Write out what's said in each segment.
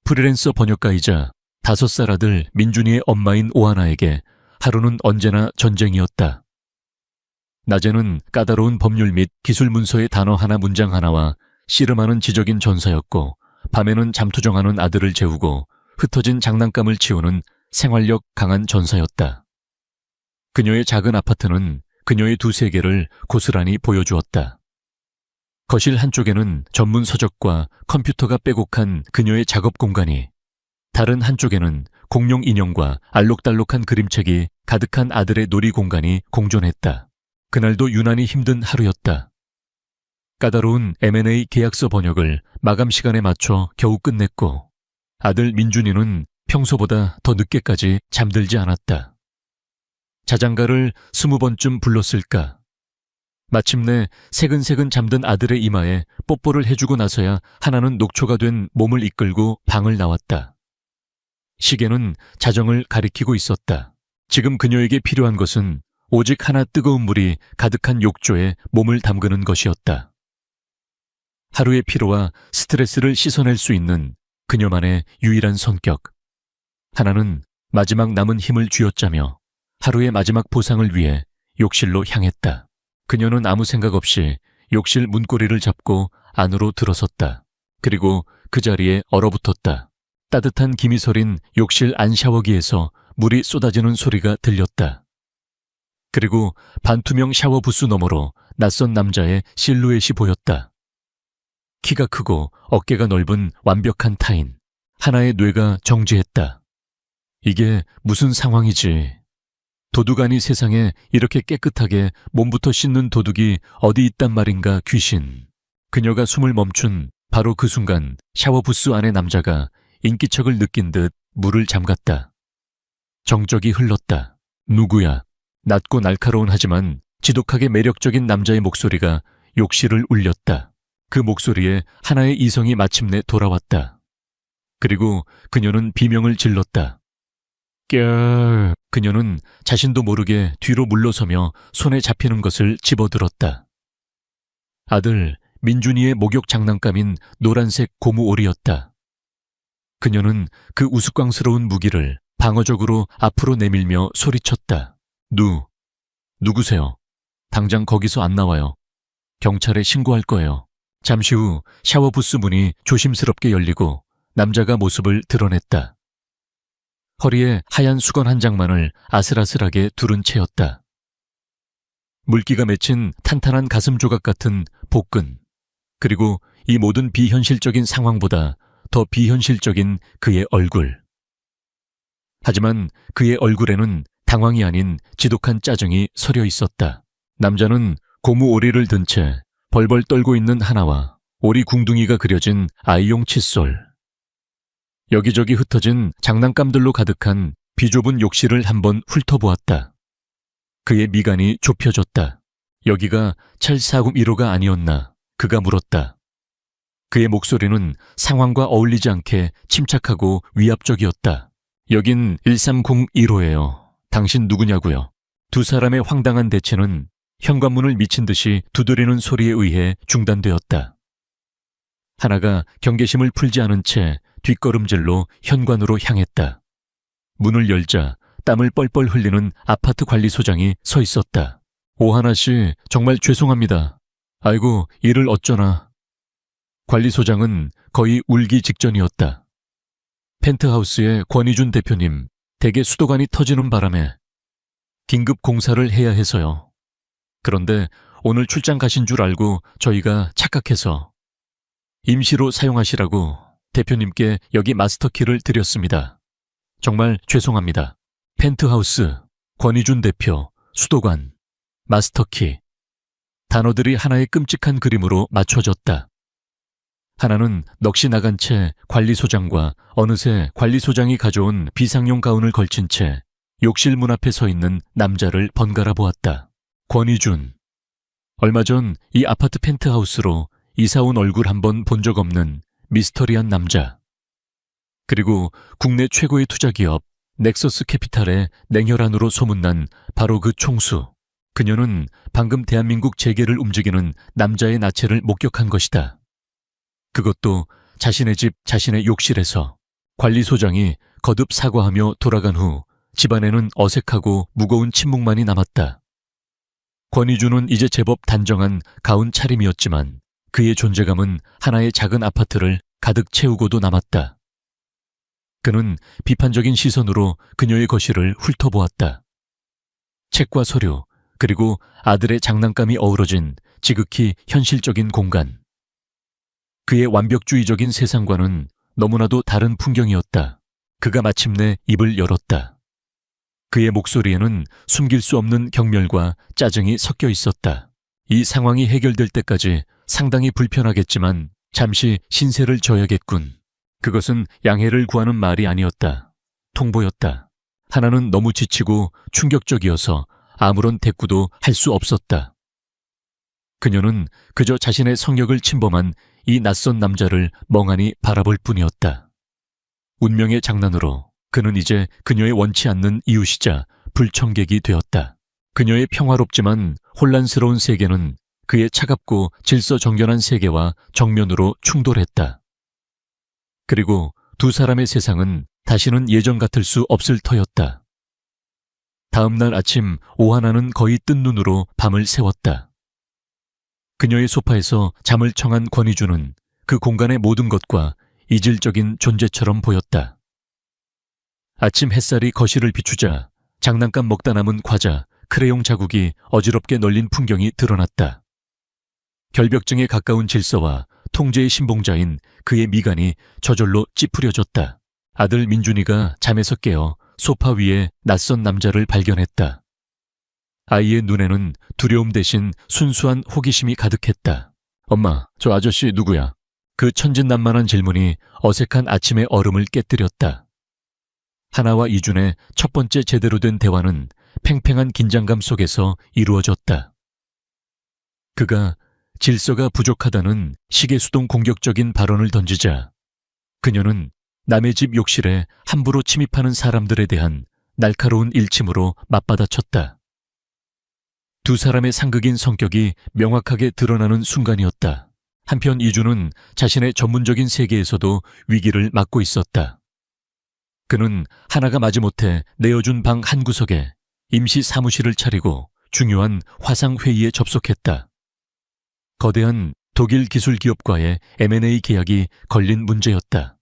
프리랜서 번역가이자 5살 아들 민준이의 엄마인 오하나에게 하루는 언제나 전쟁이었다. 낮에는 까다로운 법률 및 기술 문서의 단어 하나 문장 하나와 씨름하는 지적인 전사였고, 밤에는 잠투정하는 아들을 재우고 흩어진 장난감을 치우는 생활력 강한 전사였다. 그녀의 작은 아파트는 그녀의 두 세계를 고스란히 보여주었다. 거실 한쪽에는 전문 서적과 컴퓨터가 빼곡한 그녀의 작업 공간이, 다른 한쪽에는 공룡 인형과 알록달록한 그림책이 가득한 아들의 놀이 공간이 공존했다. 그날도 유난히 힘든 하루였다. 까다로운 M&A 계약서 번역을 마감 시간에 맞춰 겨우 끝냈고, 아들 민준이는 평소보다 더 늦게까지 잠들지 않았다. 자장가를 20번쯤 불렀을까. 마침내 새근새근 잠든 아들의 이마에 뽀뽀를 해주고 나서야 하나는 녹초가 된 몸을 이끌고 방을 나왔다. 시계는 자정을 가리키고 있었다. 지금 그녀에게 필요한 것은 오직 하나 뜨거운 물이 가득한 욕조에 몸을 담그는 것이었다. 하루의 피로와 스트레스를 씻어낼 수 있는 그녀만의 유일한 성격. 하나는 마지막 남은 힘을 쥐어짜며 하루의 마지막 보상을 위해 욕실로 향했다. 그녀는 아무 생각 없이 욕실 문고리를 잡고 안으로 들어섰다. 그리고 그 자리에 얼어붙었다. 따뜻한 김이 서린 욕실 안 샤워기에서 물이 쏟아지는 소리가 들렸다. 그리고 반투명 샤워 부스 너머로 낯선 남자의 실루엣이 보였다. 키가 크고 어깨가 넓은 완벽한 타인. 하나의 뇌가 정지했다. 이게 무슨 상황이지? 도둑 아니 세상에 이렇게 깨끗하게 몸부터 씻는 도둑이 어디 있단 말인가 귀신. 그녀가 숨을 멈춘 바로 그 순간 샤워부스 안의 남자가 인기척을 느낀 듯 물을 잠갔다. 정적이 흘렀다. 누구야? 낮고 날카로운 하지만 지독하게 매력적인 남자의 목소리가 욕실을 울렸다. 그 목소리에 하나의 이성이 마침내 돌아왔다. 그리고 그녀는 비명을 질렀다. 꺄. 그녀는 자신도 모르게 뒤로 물러서며 손에 잡히는 것을 집어들었다. 아들 민준이의 목욕 장난감인 노란색 고무오리였다. 그녀는 그 우스꽝스러운 무기를 방어적으로 앞으로 내밀며 소리쳤다. 누구세요? 당장 거기서 안 나와요. 경찰에 신고할 거예요. 잠시 후 샤워부스 문이 조심스럽게 열리고 남자가 모습을 드러냈다. 허리에 하얀 수건 한 장만을 아슬아슬하게 두른 채였다. 물기가 맺힌 탄탄한 가슴 조각 같은 복근, 그리고 이 모든 비현실적인 상황보다 더 비현실적인 그의 얼굴. 하지만 그의 얼굴에는 당황이 아닌 지독한 짜증이 서려 있었다. 남자는 고무 오리를 든 채 벌벌 떨고 있는 하나와 오리 궁둥이가 그려진 아이용 칫솔. 여기저기 흩어진 장난감들로 가득한 비좁은 욕실을 한번 훑어보았다. 그의 미간이 좁혀졌다. 여기가 찰사금 1호가 아니었나? 그가 물었다. 그의 목소리는 상황과 어울리지 않게 침착하고 위압적이었다. 여긴 13015예요. 당신 누구냐고요? 두 사람의 황당한 대치는 현관문을 미친 듯이 두드리는 소리에 의해 중단되었다. 하나가 경계심을 풀지 않은 채 뒷걸음질로 현관으로 향했다. 문을 열자 땀을 뻘뻘 흘리는 아파트 관리소장이 서 있었다. 오하나 씨, 정말 죄송합니다. 아이고, 일을 어쩌나. 관리소장은 거의 울기 직전이었다. 펜트하우스의 권희준 대표님, 대개 수도관이 터지는 바람에 긴급 공사를 해야 해서요. 그런데 오늘 출장 가신 줄 알고 저희가 착각해서 임시로 사용하시라고 대표님께 여기 마스터키를 드렸습니다. 정말 죄송합니다. 펜트하우스, 권희준 대표, 수도관, 마스터키. 단어들이 하나의 끔찍한 그림으로 맞춰졌다. 하나는 넋이 나간 채 관리소장과 어느새 관리소장이 가져온 비상용 가운을 걸친 채 욕실 문 앞에 서 있는 남자를 번갈아 보았다. 권희준. 얼마 전 이 아파트 펜트하우스로 이사 온 얼굴 한번 본 적 없는 미스터리한 남자. 그리고 국내 최고의 투자기업 넥서스 캐피탈의 냉혈한으로 소문난 바로 그 총수. 그녀는 방금 대한민국 재계를 움직이는 남자의 나체를 목격한 것이다. 그것도 자신의 집, 자신의 욕실에서. 관리소장이 거듭 사과하며 돌아간 후 집안에는 어색하고 무거운 침묵만이 남았다. 권희주는 이제 제법 단정한 가운 차림이었지만 그의 존재감은 하나의 작은 아파트를 가득 채우고도 남았다. 그는 비판적인 시선으로 그녀의 거실을 훑어보았다. 책과 서류, 그리고 아들의 장난감이 어우러진 지극히 현실적인 공간. 그의 완벽주의적인 세상과는 너무나도 다른 풍경이었다. 그가 마침내 입을 열었다. 그의 목소리에는 숨길 수 없는 경멸과 짜증이 섞여 있었다. 이 상황이 해결될 때까지 상당히 불편하겠지만 잠시 신세를 져야겠군. 그것은 양해를 구하는 말이 아니었다. 통보였다. 하나는 너무 지치고 충격적이어서 아무런 대꾸도 할 수 없었다. 그녀는 그저 자신의 성욕을 침범한 이 낯선 남자를 멍하니 바라볼 뿐이었다. 운명의 장난으로 그는 이제 그녀의 원치 않는 이웃이자 불청객이 되었다. 그녀의 평화롭지만 혼란스러운 세계는 그의 차갑고 질서정연한 세계와 정면으로 충돌했다. 그리고 두 사람의 세상은 다시는 예전 같을 수 없을 터였다. 다음 날 아침 오하나는 거의 뜬 눈으로 밤을 새웠다. 그녀의 소파에서 잠을 청한 권희주는 그 공간의 모든 것과 이질적인 존재처럼 보였다. 아침 햇살이 거실을 비추자 장난감 먹다 남은 과자, 크레용 자국이 어지럽게 널린 풍경이 드러났다. 결벽증에 가까운 질서와 통제의 신봉자인 그의 미간이 저절로 찌푸려졌다. 아들 민준이가 잠에서 깨어 소파 위에 낯선 남자를 발견했다. 아이의 눈에는 두려움 대신 순수한 호기심이 가득했다. 엄마, 저 아저씨 누구야? 그 천진난만한 질문이 어색한 아침의 얼음을 깨뜨렸다. 하나와 이준의 첫 번째 제대로 된 대화는 팽팽한 긴장감 속에서 이루어졌다. 그가 질서가 부족하다는 시계수동 공격적인 발언을 던지자 그녀는 남의 집 욕실에 함부로 침입하는 사람들에 대한 날카로운 일침으로 맞받아쳤다. 두 사람의 상극인 성격이 명확하게 드러나는 순간이었다. 한편 이준은 자신의 전문적인 세계에서도 위기를 맞고 있었다. 그는 하나가 마지못해 내어준 방 한 구석에 임시 사무실을 차리고 중요한 화상회의에 접속했다. 거대한 독일 기술 기업과의 M&A 계약이 걸린 문제였다.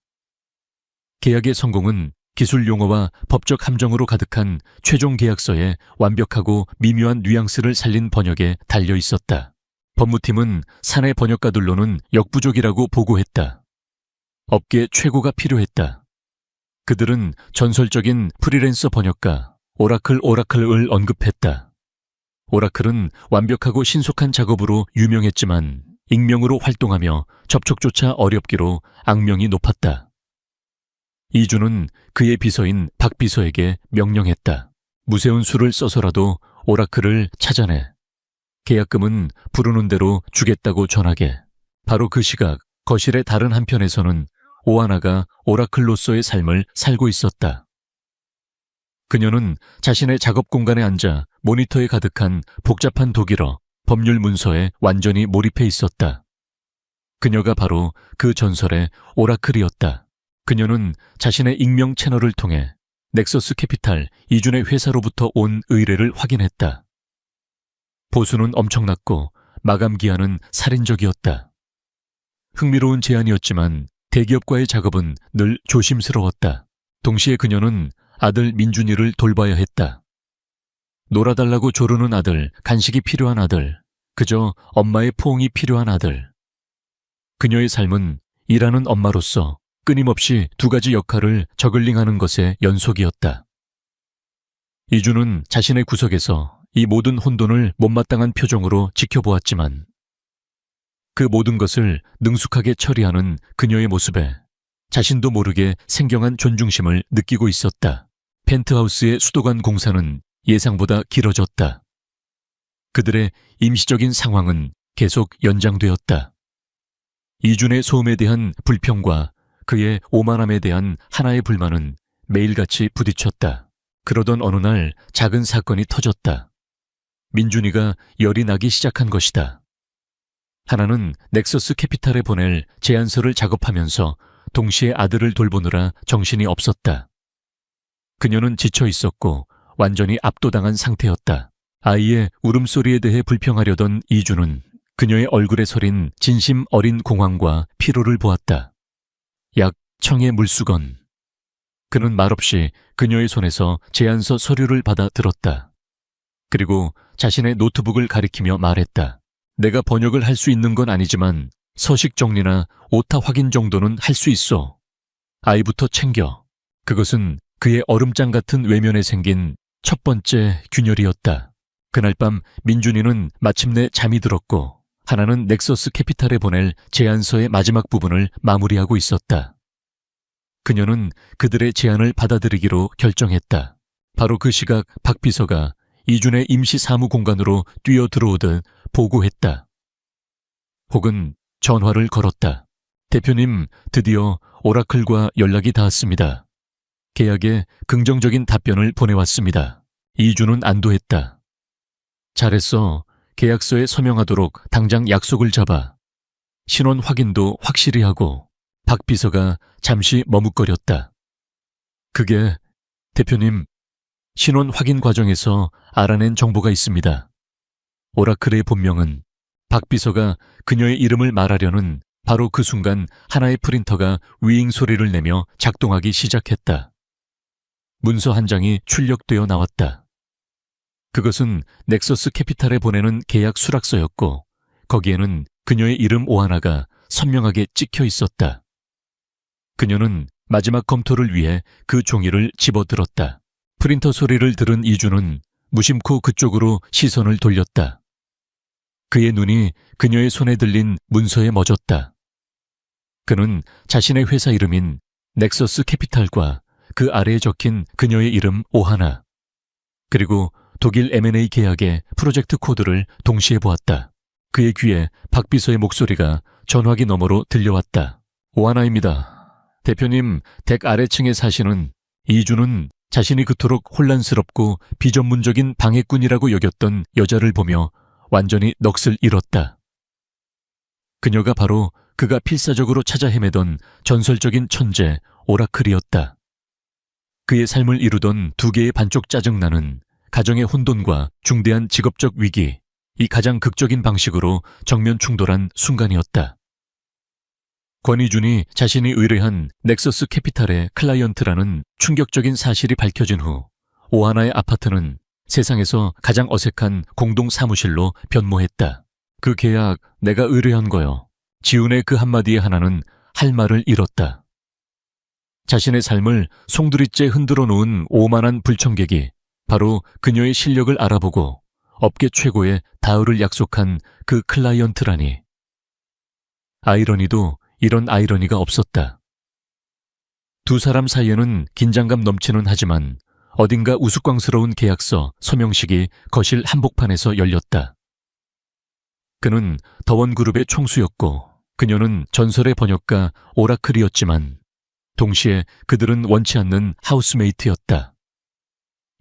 계약의 성공은 기술 용어와 법적 함정으로 가득한 최종 계약서의 완벽하고 미묘한 뉘앙스를 살린 번역에 달려 있었다. 법무팀은 사내 번역가들로는 역부족이라고 보고했다. 업계 최고가 필요했다. 그들은 전설적인 프리랜서 번역가 오라클을 언급했다. 오라클은 완벽하고 신속한 작업으로 유명했지만 익명으로 활동하며 접촉조차 어렵기로 악명이 높았다. 이준은 그의 비서인 박 비서에게 명령했다. 무세운 수를 써서라도 오라클을 찾아내. 계약금은 부르는 대로 주겠다고 전하게. 바로 그 시각 거실의 다른 한편에서는 오하나가 오라클로서의 삶을 살고 있었다. 그녀는 자신의 작업 공간에 앉아 모니터에 가득한 복잡한 독일어 법률 문서에 완전히 몰입해 있었다. 그녀가 바로 그 전설의 오라클이었다. 그녀는 자신의 익명 채널을 통해 넥서스 캐피탈 이준의 회사로부터 온 의뢰를 확인했다. 보수는 엄청났고 마감 기한은 살인적이었다. 흥미로운 제안이었지만 대기업과의 작업은 늘 조심스러웠다. 동시에 그녀는 아들 민준이를 돌봐야 했다. 놀아달라고 조르는 아들, 간식이 필요한 아들, 그저 엄마의 포옹이 필요한 아들. 그녀의 삶은 일하는 엄마로서 끊임없이 두 가지 역할을 저글링하는 것의 연속이었다. 이준은 자신의 구석에서 이 모든 혼돈을 못마땅한 표정으로 지켜보았지만 그 모든 것을 능숙하게 처리하는 그녀의 모습에 자신도 모르게 생경한 존중심을 느끼고 있었다. 펜트하우스의 수도관 공사는 예상보다 길어졌다. 그들의 임시적인 상황은 계속 연장되었다. 이준의 소음에 대한 불평과 그의 오만함에 대한 하나의 불만은 매일같이 부딪혔다. 그러던 어느 날 작은 사건이 터졌다. 민준이가 열이 나기 시작한 것이다. 하나는 넥서스 캐피탈에 보낼 제안서를 작업하면서 동시에 아들을 돌보느라 정신이 없었다. 그녀는 지쳐 있었고 완전히 압도당한 상태였다. 아이의 울음소리에 대해 불평하려던 이주는 그녀의 얼굴에 서린 진심 어린 공황과 피로를 보았다. 약 청의 물수건. 그는 말없이 그녀의 손에서 제안서 서류를 받아 들었다. 그리고 자신의 노트북을 가리키며 말했다. 내가 번역을 할 수 있는 건 아니지만 서식 정리나 오타 확인 정도는 할 수 있어. 아이부터 챙겨. 그것은 그의 얼음장 같은 외면에 생긴 첫 번째 균열이었다. 그날 밤 민준이는 마침내 잠이 들었고 하나는 넥서스 캐피탈에 보낼 제안서의 마지막 부분을 마무리하고 있었다. 그녀는 그들의 제안을 받아들이기로 결정했다. 바로 그 시각 박 비서가 이준의 임시 사무 공간으로 뛰어들어오듯 보고했다. 혹은 전화를 걸었다. 대표님, 드디어 오라클과 연락이 닿았습니다. 계약에 긍정적인 답변을 보내왔습니다. 이준은 안도했다. 잘했어. 계약서에 서명하도록 당장 약속을 잡아. 신원 확인도 확실히 하고. 박 비서가 잠시 머뭇거렸다. 그게 대표님, 신원 확인 과정에서 알아낸 정보가 있습니다. 오라클의 본명은 박 비서가 그녀의 이름을 말하려는 바로 그 순간 하나의 프린터가 위잉 소리를 내며 작동하기 시작했다. 문서 한 장이 출력되어 나왔다. 그것은 넥서스 캐피탈에 보내는 계약 수락서였고 거기에는 그녀의 이름 오하나가 선명하게 찍혀 있었다. 그녀는 마지막 검토를 위해 그 종이를 집어들었다. 프린터 소리를 들은 이준은 무심코 그쪽으로 시선을 돌렸다. 그의 눈이 그녀의 손에 들린 문서에 멎었다. 그는 자신의 회사 이름인 넥서스 캐피탈과 그 아래에 적힌 그녀의 이름 오하나, 그리고 독일 M&A 계약의 프로젝트 코드를 동시에 보았다. 그의 귀에 박 비서의 목소리가 전화기 너머로 들려왔다. 오하나입니다. 대표님, 댁 아래층에 사시는. 이준은 자신이 그토록 혼란스럽고 비전문적인 방해꾼이라고 여겼던 여자를 보며 완전히 넋을 잃었다. 그녀가 바로 그가 필사적으로 찾아 헤매던 전설적인 천재 오라클이었다. 그의 삶을 이루던 두 개의 반쪽 짜증나는 가정의 혼돈과 중대한 직업적 위기, 이 가장 극적인 방식으로 정면 충돌한 순간이었다. 권희준이 자신이 의뢰한 넥서스 캐피탈의 클라이언트라는 충격적인 사실이 밝혀진 후 오하나의 아파트는 세상에서 가장 어색한 공동 사무실로 변모했다. 그 계약 내가 의뢰한 거요. 지훈의 그 한마디에 하나는 할 말을 잃었다. 자신의 삶을 송두리째 흔들어 놓은 오만한 불청객이 바로 그녀의 실력을 알아보고 업계 최고의 다우를 약속한 그 클라이언트라니. 아이러니도 이런 아이러니가 없었다. 두 사람 사이에는 긴장감 넘치는 하지만 어딘가 우스꽝스러운 계약서 서명식이 거실 한복판에서 열렸다. 그는 더원그룹의 총수였고 그녀는 전설의 번역가 오라클이었지만 동시에 그들은 원치 않는 하우스메이트였다.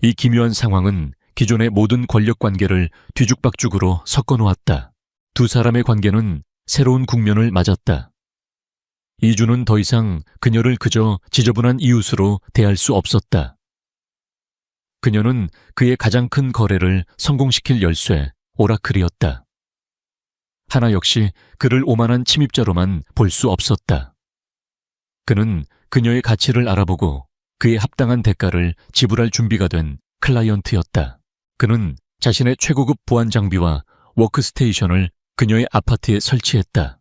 이 기묘한 상황은 기존의 모든 권력 관계를 뒤죽박죽으로 섞어놓았다. 두 사람의 관계는 새로운 국면을 맞았다. 이준은 더 이상 그녀를 그저 지저분한 이웃으로 대할 수 없었다. 그녀는 그의 가장 큰 거래를 성공시킬 열쇠, 오라클이었다. 하나 역시 그를 오만한 침입자로만 볼 수 없었다. 그는 그녀의 가치를 알아보고 그에 합당한 대가를 지불할 준비가 된 클라이언트였다. 그는 자신의 최고급 보안 장비와 워크스테이션을 그녀의 아파트에 설치했다.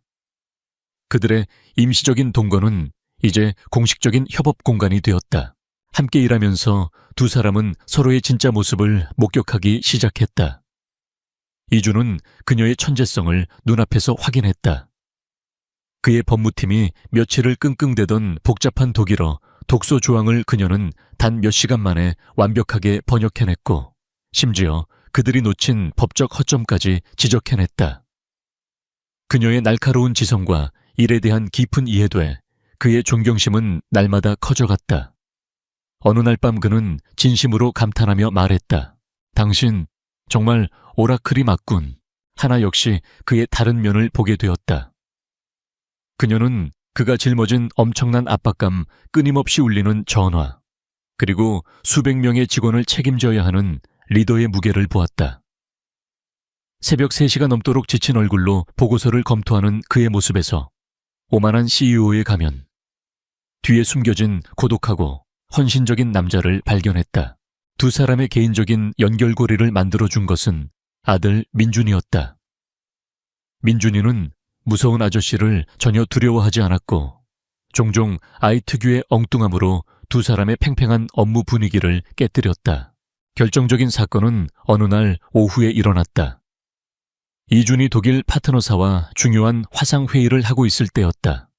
그들의 임시적인 동거는 이제 공식적인 협업 공간이 되었다. 함께 일하면서 두 사람은 서로의 진짜 모습을 목격하기 시작했다. 이준은 그녀의 천재성을 눈앞에서 확인했다. 그의 법무팀이 며칠을 끙끙대던 복잡한 독일어, 독소 조항을 그녀는 단 몇 시간 만에 완벽하게 번역해냈고 심지어 그들이 놓친 법적 허점까지 지적해냈다. 그녀의 날카로운 지성과 일에 대한 깊은 이해도에 그의 존경심은 날마다 커져갔다. 어느 날 밤 그는 진심으로 감탄하며 말했다. 당신 정말 오라클이 맞군. 하나 역시 그의 다른 면을 보게 되었다. 그녀는 그가 짊어진 엄청난 압박감, 끊임없이 울리는 전화, 그리고 수백 명의 직원을 책임져야 하는 리더의 무게를 보았다. 새벽 3시가 넘도록 지친 얼굴로 보고서를 검토하는 그의 모습에서 오만한 CEO의 가면, 뒤에 숨겨진 고독하고 헌신적인 남자를 발견했다. 두 사람의 개인적인 연결고리를 만들어준 것은 아들 민준이었다. 민준이는 무서운 아저씨를 전혀 두려워하지 않았고 종종 아이 특유의 엉뚱함으로 두 사람의 팽팽한 업무 분위기를 깨뜨렸다. 결정적인 사건은 어느 날 오후에 일어났다. 이준이 독일 파트너사와 중요한 화상회의를 하고 있을 때였다.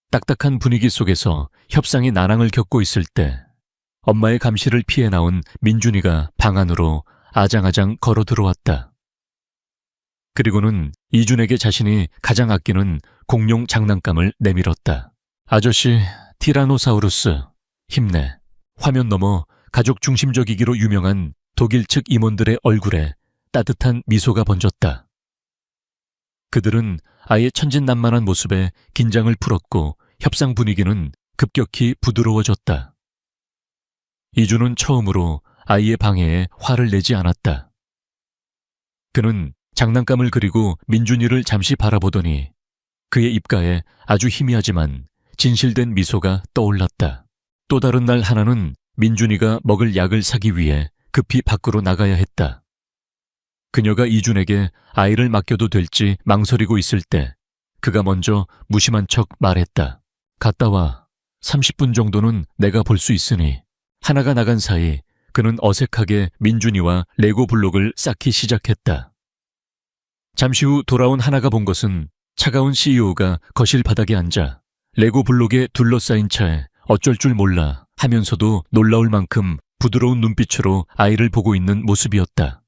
딱딱한 분위기 속에서 협상이 난항을 겪고 있을 때 엄마의 감시를 피해 나온 민준이가 방 안으로 아장아장 걸어 들어왔다. 그리고는 이준에게 자신이 가장 아끼는 공룡 장난감을 내밀었다. 아저씨, 티라노사우루스, 힘내. 화면 너머 가족 중심적이기로 유명한 독일 측 임원들의 얼굴에 따뜻한 미소가 번졌다. 그들은 아예 천진난만한 모습에 긴장을 풀었고 협상 분위기는 급격히 부드러워졌다. 이준은 처음으로 아이의 방해에 화를 내지 않았다. 그는 장난감을 그리고 민준이를 잠시 바라보더니 그의 입가에 아주 희미하지만 진실된 미소가 떠올랐다. 또 다른 날 하나는 민준이가 먹을 약을 사기 위해 급히 밖으로 나가야 했다. 그녀가 이준에게 아이를 맡겨도 될지 망설이고 있을 때 그가 먼저 무심한 척 말했다. 갔다 와. 30분 정도는 내가 볼 수 있으니. 하나가 나간 사이 그는 어색하게 민준이와 레고 블록을 쌓기 시작했다. 잠시 후 돌아온 하나가 본 것은 차가운 CEO가 거실 바닥에 앉아 레고 블록에 둘러싸인 차에 어쩔 줄 몰라 하면서도 놀라울 만큼 부드러운 눈빛으로 아이를 보고 있는 모습이었다.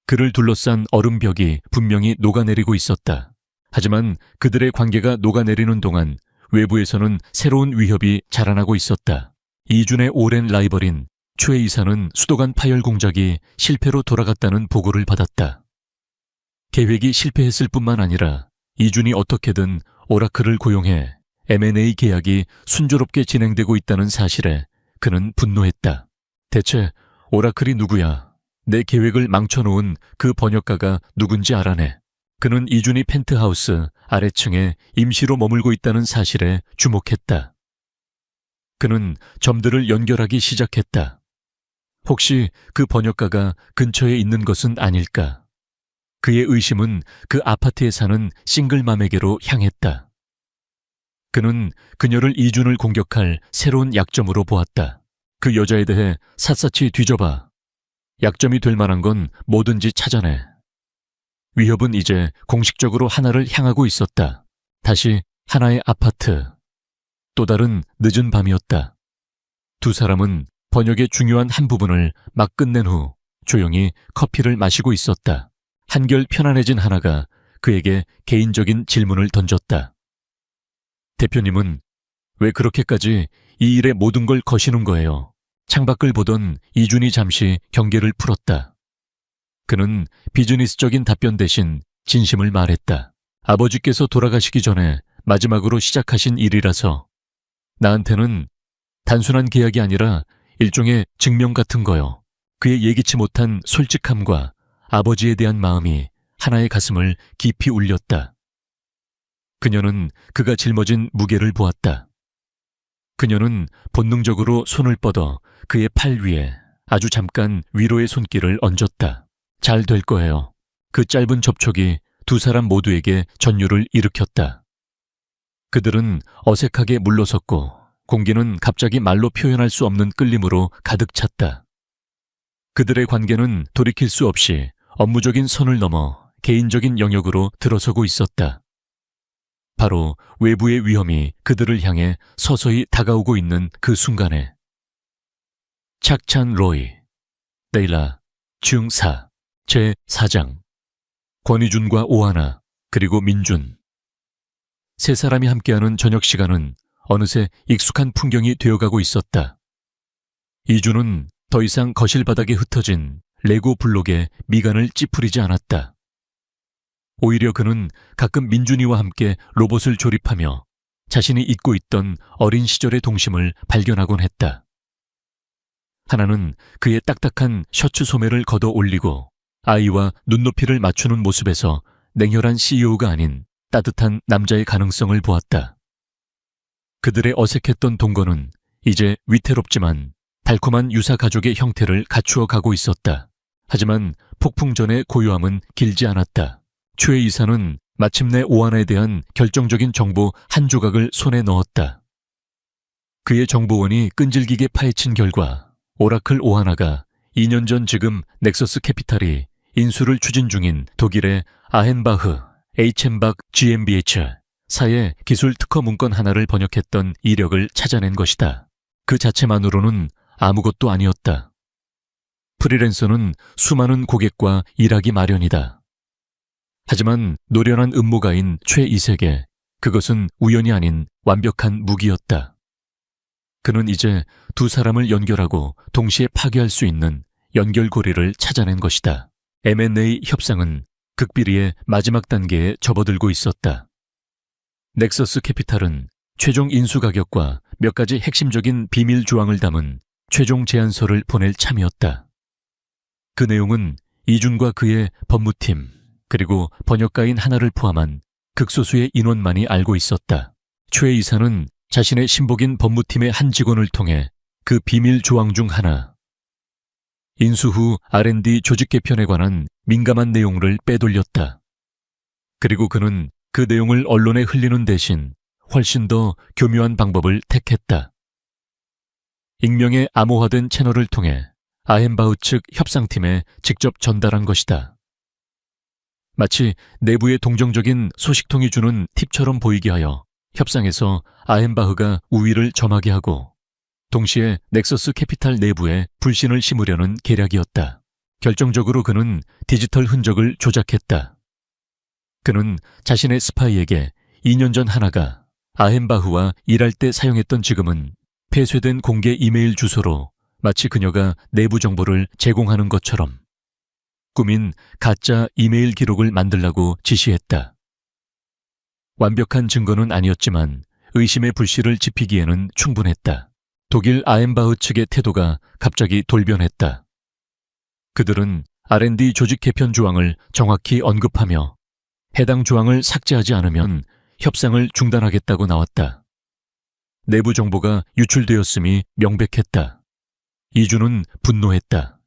그를 둘러싼 얼음벽이 분명히 녹아내리고 있었다. 하지만 그들의 관계가 녹아내리는 동안 외부에서는 새로운 위협이 자라나고 있었다. 이준의 오랜 라이벌인 최 이사는 수도관 파열 공작이 실패로 돌아갔다는 보고를 받았다. 계획이 실패했을 뿐만 아니라 이준이 어떻게든 오라클을 고용해 M&A 계약이 순조롭게 진행되고 있다는 사실에 그는 분노했다. 대체 오라클이 누구야? 내 계획을 망쳐놓은 그 번역가가 누군지 알아내. 그는 이준이 펜트하우스 아래층에 임시로 머물고 있다는 사실에 주목했다. 그는 점들을 연결하기 시작했다. 혹시 그 번역가가 근처에 있는 것은 아닐까? 그의 의심은 그 아파트에 사는 싱글맘에게로 향했다. 그는 그녀를 이준을 공격할 새로운 약점으로 보았다. 그 여자에 대해 샅샅이 뒤져봐. 약점이 될 만한 건 뭐든지 찾아내. 위협은 이제 공식적으로 하나를 향하고 있었다. 다시 하나의 아파트. 또 다른 늦은 밤이었다. 두 사람은 번역의 중요한 한 부분을 막 끝낸 후 조용히 커피를 마시고 있었다. 한결 편안해진 하나가 그에게 개인적인 질문을 던졌다. 대표님은 왜 그렇게까지 이 일에 모든 걸 거시는 거예요? 창밖을 보던 이준이 잠시 경계를 풀었다. 그는 비즈니스적인 답변 대신 진심을 말했다. 아버지께서 돌아가시기 전에 마지막으로 시작하신 일이라서 나한테는 단순한 계약이 아니라 일종의 증명 같은 거요. 그의 예기치 못한 솔직함과 아버지에 대한 마음이 하나의 가슴을 깊이 울렸다. 그녀는 그가 짊어진 무게를 보았다. 그녀는 본능적으로 손을 뻗어 그의 팔 위에 아주 잠깐 위로의 손길을 얹었다. 잘 될 거예요. 그 짧은 접촉이 두 사람 모두에게 전율을 일으켰다. 그들은 어색하게 물러섰고 공기는 갑자기 말로 표현할 수 없는 끌림으로 가득 찼다. 그들의 관계는 돌이킬 수 없이 업무적인 선을 넘어 개인적인 영역으로 들어서고 있었다. 바로 외부의 위험이 그들을 향해 서서히 다가오고 있는 그 순간에 착찬 로이, 데일라, 중사, 제4장, 권희준과 오하나, 그리고 민준. 세 사람이 함께하는 저녁 시간은 어느새 익숙한 풍경이 되어가고 있었다. 이준은 더 이상 거실 바닥에 흩어진 레고 블록에 미간을 찌푸리지 않았다. 오히려 그는 가끔 민준이와 함께 로봇을 조립하며 자신이 잊고 있던 어린 시절의 동심을 발견하곤 했다. 하나는 그의 딱딱한 셔츠 소매를 걷어 올리고 아이와 눈높이를 맞추는 모습에서 냉혈한 CEO가 아닌 따뜻한 남자의 가능성을 보았다. 그들의 어색했던 동거는 이제 위태롭지만 달콤한 유사 가족의 형태를 갖추어 가고 있었다. 하지만 폭풍 전의 고요함은 길지 않았다. 최 이사는 마침내 오하나에 대한 결정적인 정보 한 조각을 손에 넣었다. 그의 정보원이 끈질기게 파헤친 결과 오라클 오하나가 2년 전 지금 넥서스 캐피탈이 인수를 추진 중인 독일의 아헨바흐, H엠박 GmbH 사의 기술 특허 문건 하나를 번역했던 이력을 찾아낸 것이다. 그 자체만으로는 아무것도 아니었다. 프리랜서는 수많은 고객과 일하기 마련이다. 하지만 노련한 음모가인 최 이색에 그것은 우연이 아닌 완벽한 무기였다. 그는 이제 두 사람을 연결하고 동시에 파괴할 수 있는 연결고리를 찾아낸 것이다. M&A 협상은 극비리의 마지막 단계에 접어들고 있었다. 넥서스 캐피탈은 최종 인수 가격과 몇 가지 핵심적인 비밀 조항을 담은 최종 제안서를 보낼 참이었다. 그 내용은 이준과 그의 법무팀 그리고 번역가인 하나를 포함한 극소수의 인원만이 알고 있었다. 최 이사는 자신의 신복인 법무팀의 한 직원을 통해 그 비밀 조항 중 하나, 인수 후 R&D 조직 개편에 관한 민감한 내용을 빼돌렸다. 그리고 그는 그 내용을 언론에 흘리는 대신 훨씬 더 교묘한 방법을 택했다. 익명의 암호화된 채널을 통해 아헨바흐 측 협상팀에 직접 전달한 것이다. 마치 내부의 동정적인 소식통이 주는 팁처럼 보이게 하여 협상에서 아헨바흐가 우위를 점하게 하고 동시에 넥서스 캐피탈 내부에 불신을 심으려는 계략이었다. 결정적으로 그는 디지털 흔적을 조작했다. 그는 자신의 스파이에게 2년 전 하나가 아헨바흐와 일할 때 사용했던 지금은 폐쇄된 공개 이메일 주소로 마치 그녀가 내부 정보를 제공하는 것처럼 꾸민 가짜 이메일 기록을 만들라고 지시했다. 완벽한 증거는 아니었지만 의심의 불씨를 지피기에는 충분했다. 독일 아헨바흐 측의 태도가 갑자기 돌변했다. 그들은 R&D 조직 개편 조항을 정확히 언급하며 해당 조항을 삭제하지 않으면 협상을 중단하겠다고 나왔다. 내부 정보가 유출되었음이 명백했다. 이준은 분노했다.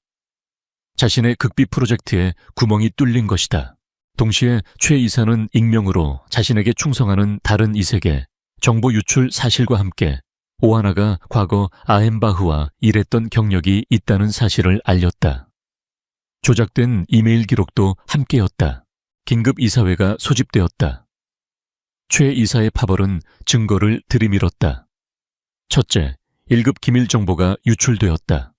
자신의 극비 프로젝트에 구멍이 뚫린 것이다. 동시에 최 이사는 익명으로 자신에게 충성하는 다른 이색에 정보 유출 사실과 함께 오하나가 과거 아헨바흐와 일했던 경력이 있다는 사실을 알렸다. 조작된 이메일 기록도 함께였다. 긴급 이사회가 소집되었다. 최 이사의 파벌은 증거를 들이밀었다. 첫째, 1급 기밀 정보가 유출되었다.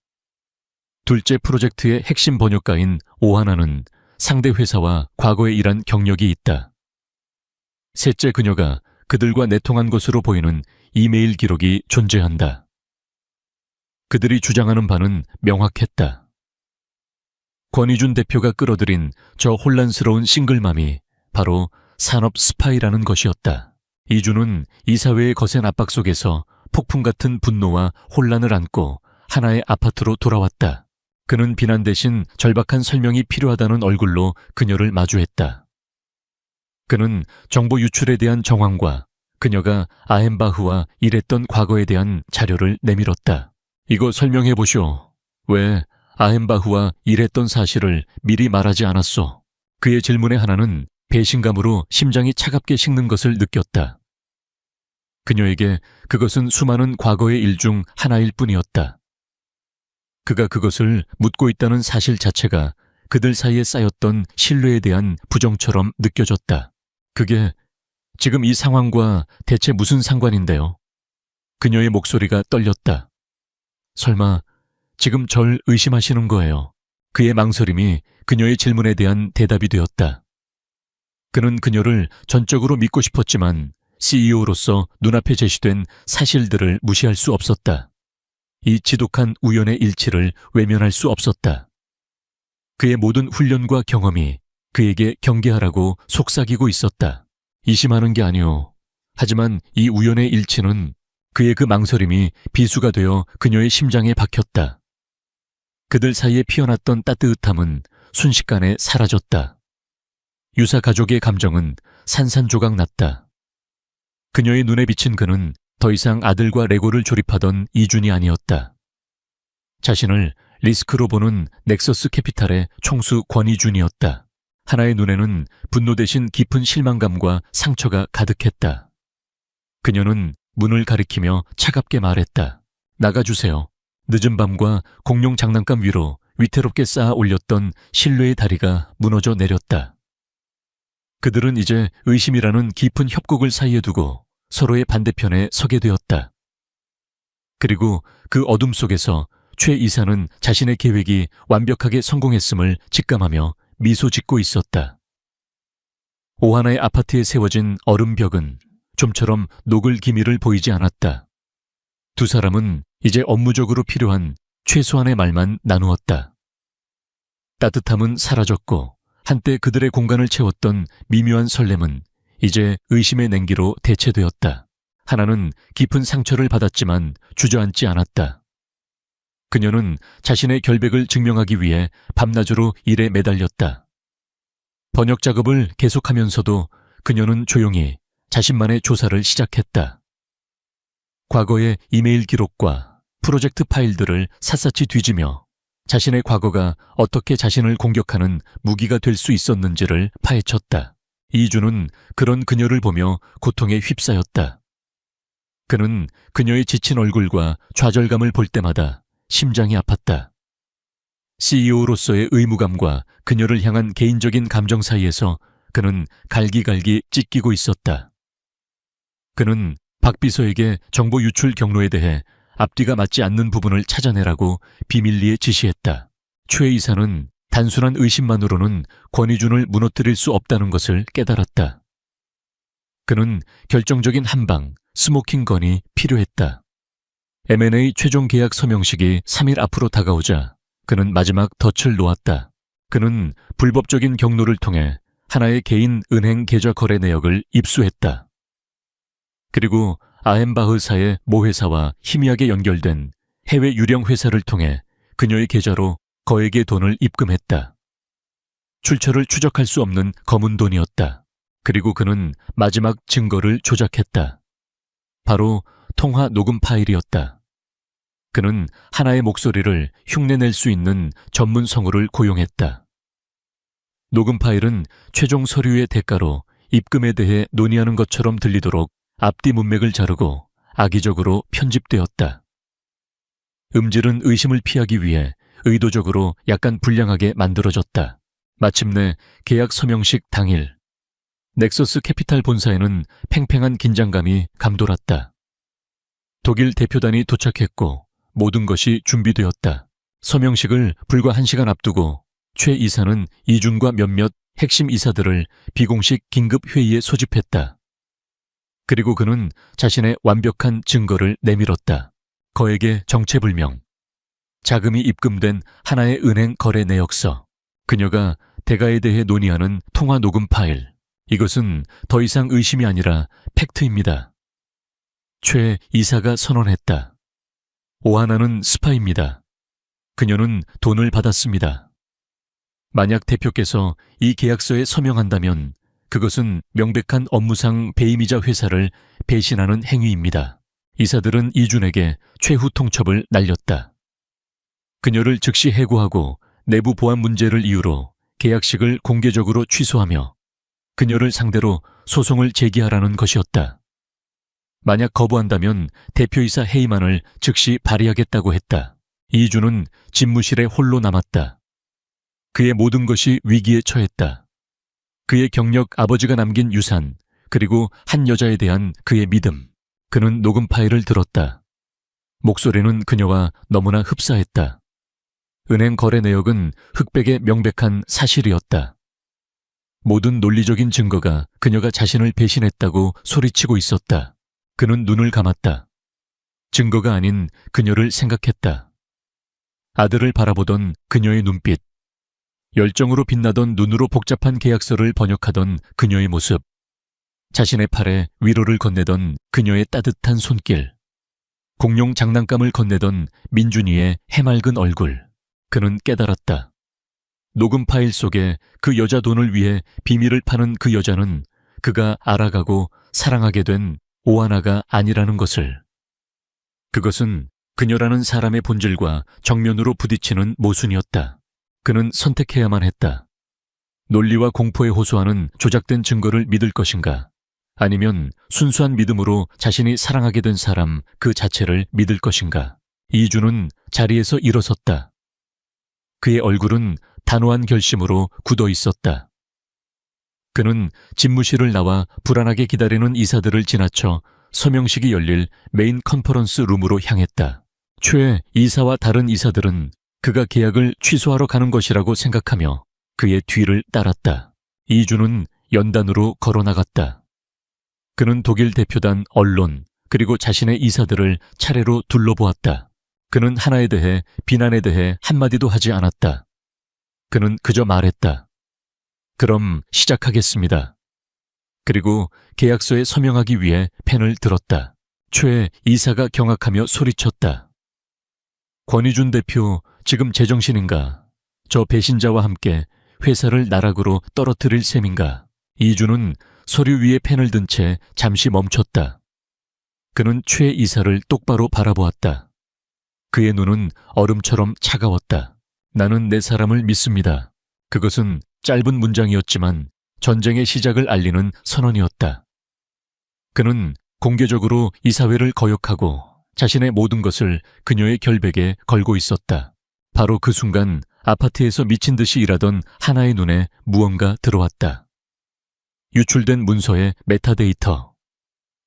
둘째, 프로젝트의 핵심 번역가인 오하나는 상대 회사와 과거에 일한 경력이 있다. 셋째, 그녀가 그들과 내통한 것으로 보이는 이메일 기록이 존재한다. 그들이 주장하는 바는 명확했다. 권희준 대표가 끌어들인 저 혼란스러운 싱글맘이 바로 산업 스파이라는 것이었다. 이준은 이사회의 거센 압박 속에서 폭풍 같은 분노와 혼란을 안고 하나의 아파트로 돌아왔다. 그는 비난 대신 절박한 설명이 필요하다는 얼굴로 그녀를 마주했다. 그는 정보 유출에 대한 정황과 그녀가 아헨바흐와 일했던 과거에 대한 자료를 내밀었다. 이거 설명해 보시오. 왜 아헨바흐와 일했던 사실을 미리 말하지 않았소? 그의 질문의 하나는 배신감으로 심장이 차갑게 식는 것을 느꼈다. 그녀에게 그것은 수많은 과거의 일 중 하나일 뿐이었다. 그가 그것을 묻고 있다는 사실 자체가 그들 사이에 쌓였던 신뢰에 대한 부정처럼 느껴졌다. 그게 지금 이 상황과 대체 무슨 상관인데요? 그녀의 목소리가 떨렸다. 설마 지금 절 의심하시는 거예요? 그의 망설임이 그녀의 질문에 대한 대답이 되었다. 그는 그녀를 전적으로 믿고 싶었지만 CEO로서 눈앞에 제시된 사실들을 무시할 수 없었다. 이 지독한 우연의 일치를 외면할 수 없었다. 그의 모든 훈련과 경험이 그에게 경계하라고 속삭이고 있었다. 의심하는 게 아니오. 하지만 이 우연의 일치는 그의 그 망설임이 비수가 되어 그녀의 심장에 박혔다. 그들 사이에 피어났던 따뜻함은 순식간에 사라졌다. 유사 가족의 감정은 산산조각 났다. 그녀의 눈에 비친 그는 더 이상 아들과 레고를 조립하던 이준이 아니었다. 자신을 리스크로 보는 넥서스 캐피탈의 총수 권이준이었다. 하나의 눈에는 분노 대신 깊은 실망감과 상처가 가득했다. 그녀는 문을 가리키며 차갑게 말했다. 나가주세요. 늦은 밤과 공룡 장난감 위로 위태롭게 쌓아 올렸던 신뢰의 다리가 무너져 내렸다. 그들은 이제 의심이라는 깊은 협곡을 사이에 두고 서로의 반대편에 서게 되었다. 그리고 그 어둠 속에서 최 이사는 자신의 계획이 완벽하게 성공했음을 직감하며 미소 짓고 있었다. 오하나의 아파트에 세워진 얼음벽은 좀처럼 녹을 기미를 보이지 않았다. 두 사람은 이제 업무적으로 필요한 최소한의 말만 나누었다. 따뜻함은 사라졌고 한때 그들의 공간을 채웠던 미묘한 설렘은 이제 의심의 냉기로 대체되었다. 하나는 깊은 상처를 받았지만 주저앉지 않았다. 그녀는 자신의 결백을 증명하기 위해 밤낮으로 일에 매달렸다. 번역 작업을 계속하면서도 그녀는 조용히 자신만의 조사를 시작했다. 과거의 이메일 기록과 프로젝트 파일들을 샅샅이 뒤지며 자신의 과거가 어떻게 자신을 공격하는 무기가 될 수 있었는지를 파헤쳤다. 이준은 그런 그녀를 보며 고통에 휩싸였다. 그는 그녀의 지친 얼굴과 좌절감을 볼 때마다 심장이 아팠다. CEO로서의 의무감과 그녀를 향한 개인적인 감정 사이에서 그는 갈기갈기 찢기고 있었다. 그는 박 비서에게 정보 유출 경로에 대해 앞뒤가 맞지 않는 부분을 찾아내라고 비밀리에 지시했다. 최 이사는 단순한 의심만으로는 권희준을 무너뜨릴 수 없다는 것을 깨달았다. 그는 결정적인 한방, 스모킹건이 필요했다. M&A 최종 계약 서명식이 3일 앞으로 다가오자 그는 마지막 덫을 놓았다. 그는 불법적인 경로를 통해 하나의 개인 은행 계좌 거래 내역을 입수했다. 그리고 아엠바흐사의 모 회사와 희미하게 연결된 해외 유령 회사를 통해 그녀의 계좌로 거액의 돈을 입금했다. 출처를 추적할 수 없는 검은 돈이었다. 그리고 그는 마지막 증거를 조작했다. 바로 통화 녹음 파일이었다. 그는 하나의 목소리를 흉내낼 수 있는 전문 성우를 고용했다. 녹음 파일은 최종 서류의 대가로 입금에 대해 논의하는 것처럼 들리도록 앞뒤 문맥을 자르고 악의적으로 편집되었다. 음질은 의심을 피하기 위해 의도적으로 약간 불량하게 만들어졌다. 마침내 계약 서명식 당일, 넥서스 캐피탈 본사에는 팽팽한 긴장감이 감돌았다. 독일 대표단이 도착했고 모든 것이 준비되었다. 서명식을 불과 1시간 앞두고 최 이사는 이준과 몇몇 핵심 이사들을 비공식 긴급 회의에 소집했다. 그리고 그는 자신의 완벽한 증거를 내밀었다. 거액의 정체불명, 자금이 입금된 하나의 은행 거래 내역서, 그녀가 대가에 대해 논의하는 통화 녹음 파일. 이것은 더 이상 의심이 아니라 팩트입니다. 최 이사가 선언했다. 오하나는 스파입니다. 그녀는 돈을 받았습니다. 만약 대표께서 이 계약서에 서명한다면 그것은 명백한 업무상 배임이자 회사를 배신하는 행위입니다. 이사들은 이준에게 최후 통첩을 날렸다. 그녀를 즉시 해고하고 내부 보안 문제를 이유로 계약식을 공개적으로 취소하며 그녀를 상대로 소송을 제기하라는 것이었다. 만약 거부한다면 대표이사 해임안을 즉시 발의하겠다고 했다. 이준은 집무실에 홀로 남았다. 그의 모든 것이 위기에 처했다. 그의 경력, 아버지가 남긴 유산, 그리고 한 여자에 대한 그의 믿음. 그는 녹음 파일을 들었다. 목소리는 그녀와 너무나 흡사했다. 은행 거래 내역은 흑백의 명백한 사실이었다. 모든 논리적인 증거가 그녀가 자신을 배신했다고 소리치고 있었다. 그는 눈을 감았다. 증거가 아닌 그녀를 생각했다. 아들을 바라보던 그녀의 눈빛, 열정으로 빛나던 눈으로 복잡한 계약서를 번역하던 그녀의 모습, 자신의 팔에 위로를 건네던 그녀의 따뜻한 손길, 공룡 장난감을 건네던 민준이의 해맑은 얼굴. 그는 깨달았다. 녹음 파일 속에 그 여자 돈을 위해 비밀을 파는 그 여자는 그가 알아가고 사랑하게 된 오하나가 아니라는 것을. 그것은 그녀라는 사람의 본질과 정면으로 부딪히는 모순이었다. 그는 선택해야만 했다. 논리와 공포에 호소하는 조작된 증거를 믿을 것인가? 아니면 순수한 믿음으로 자신이 사랑하게 된 사람 그 자체를 믿을 것인가? 이주는 자리에서 일어섰다. 그의 얼굴은 단호한 결심으로 굳어 있었다. 그는 집무실을 나와 불안하게 기다리는 이사들을 지나쳐 서명식이 열릴 메인 컨퍼런스 룸으로 향했다. 최 이사와 다른 이사들은 그가 계약을 취소하러 가는 것이라고 생각하며 그의 뒤를 따랐다. 이주는 연단으로 걸어나갔다. 그는 독일 대표단, 언론, 그리고 자신의 이사들을 차례로 둘러보았다. 그는 하나에 대해, 비난에 대해 한마디도 하지 않았다. 그는 그저 말했다. 그럼 시작하겠습니다. 그리고 계약서에 서명하기 위해 펜을 들었다. 최 이사가 경악하며 소리쳤다. 권희준 대표, 지금 제정신인가? 저 배신자와 함께 회사를 나락으로 떨어뜨릴 셈인가? 이주는 서류 위에 펜을 든 채 잠시 멈췄다. 그는 최 이사를 똑바로 바라보았다. 그의 눈은 얼음처럼 차가웠다. 나는 내 사람을 믿습니다. 그것은 짧은 문장이었지만 전쟁의 시작을 알리는 선언이었다. 그는 공개적으로 이사회를 거역하고 자신의 모든 것을 그녀의 결백에 걸고 있었다. 바로 그 순간 아파트에서 미친 듯이 일하던 하나의 눈에 무언가 들어왔다. 유출된 문서의 메타데이터.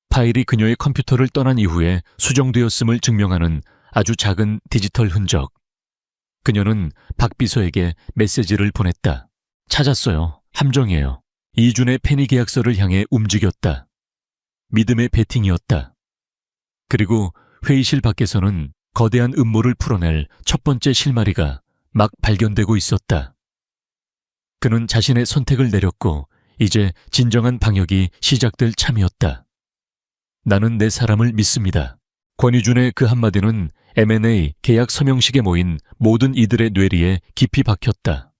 파일이 그녀의 컴퓨터를 떠난 이후에 수정되었음을 증명하는 아주 작은 디지털 흔적. 그녀는 박 비서에게 메시지를 보냈다. 찾았어요. 함정이에요. 이준의 페니 계약서를 향해 움직였다. 믿음의 배팅이었다. 그리고 회의실 밖에서는 거대한 음모를 풀어낼 첫 번째 실마리가 막 발견되고 있었다. 그는 자신의 선택을 내렸고 이제 진정한 방역이 시작될 참이었다. 나는 내 사람을 믿습니다. 권희준의 그 한마디는 M&A 계약 서명식에 모인 모든 이들의 뇌리에 깊이 박혔다.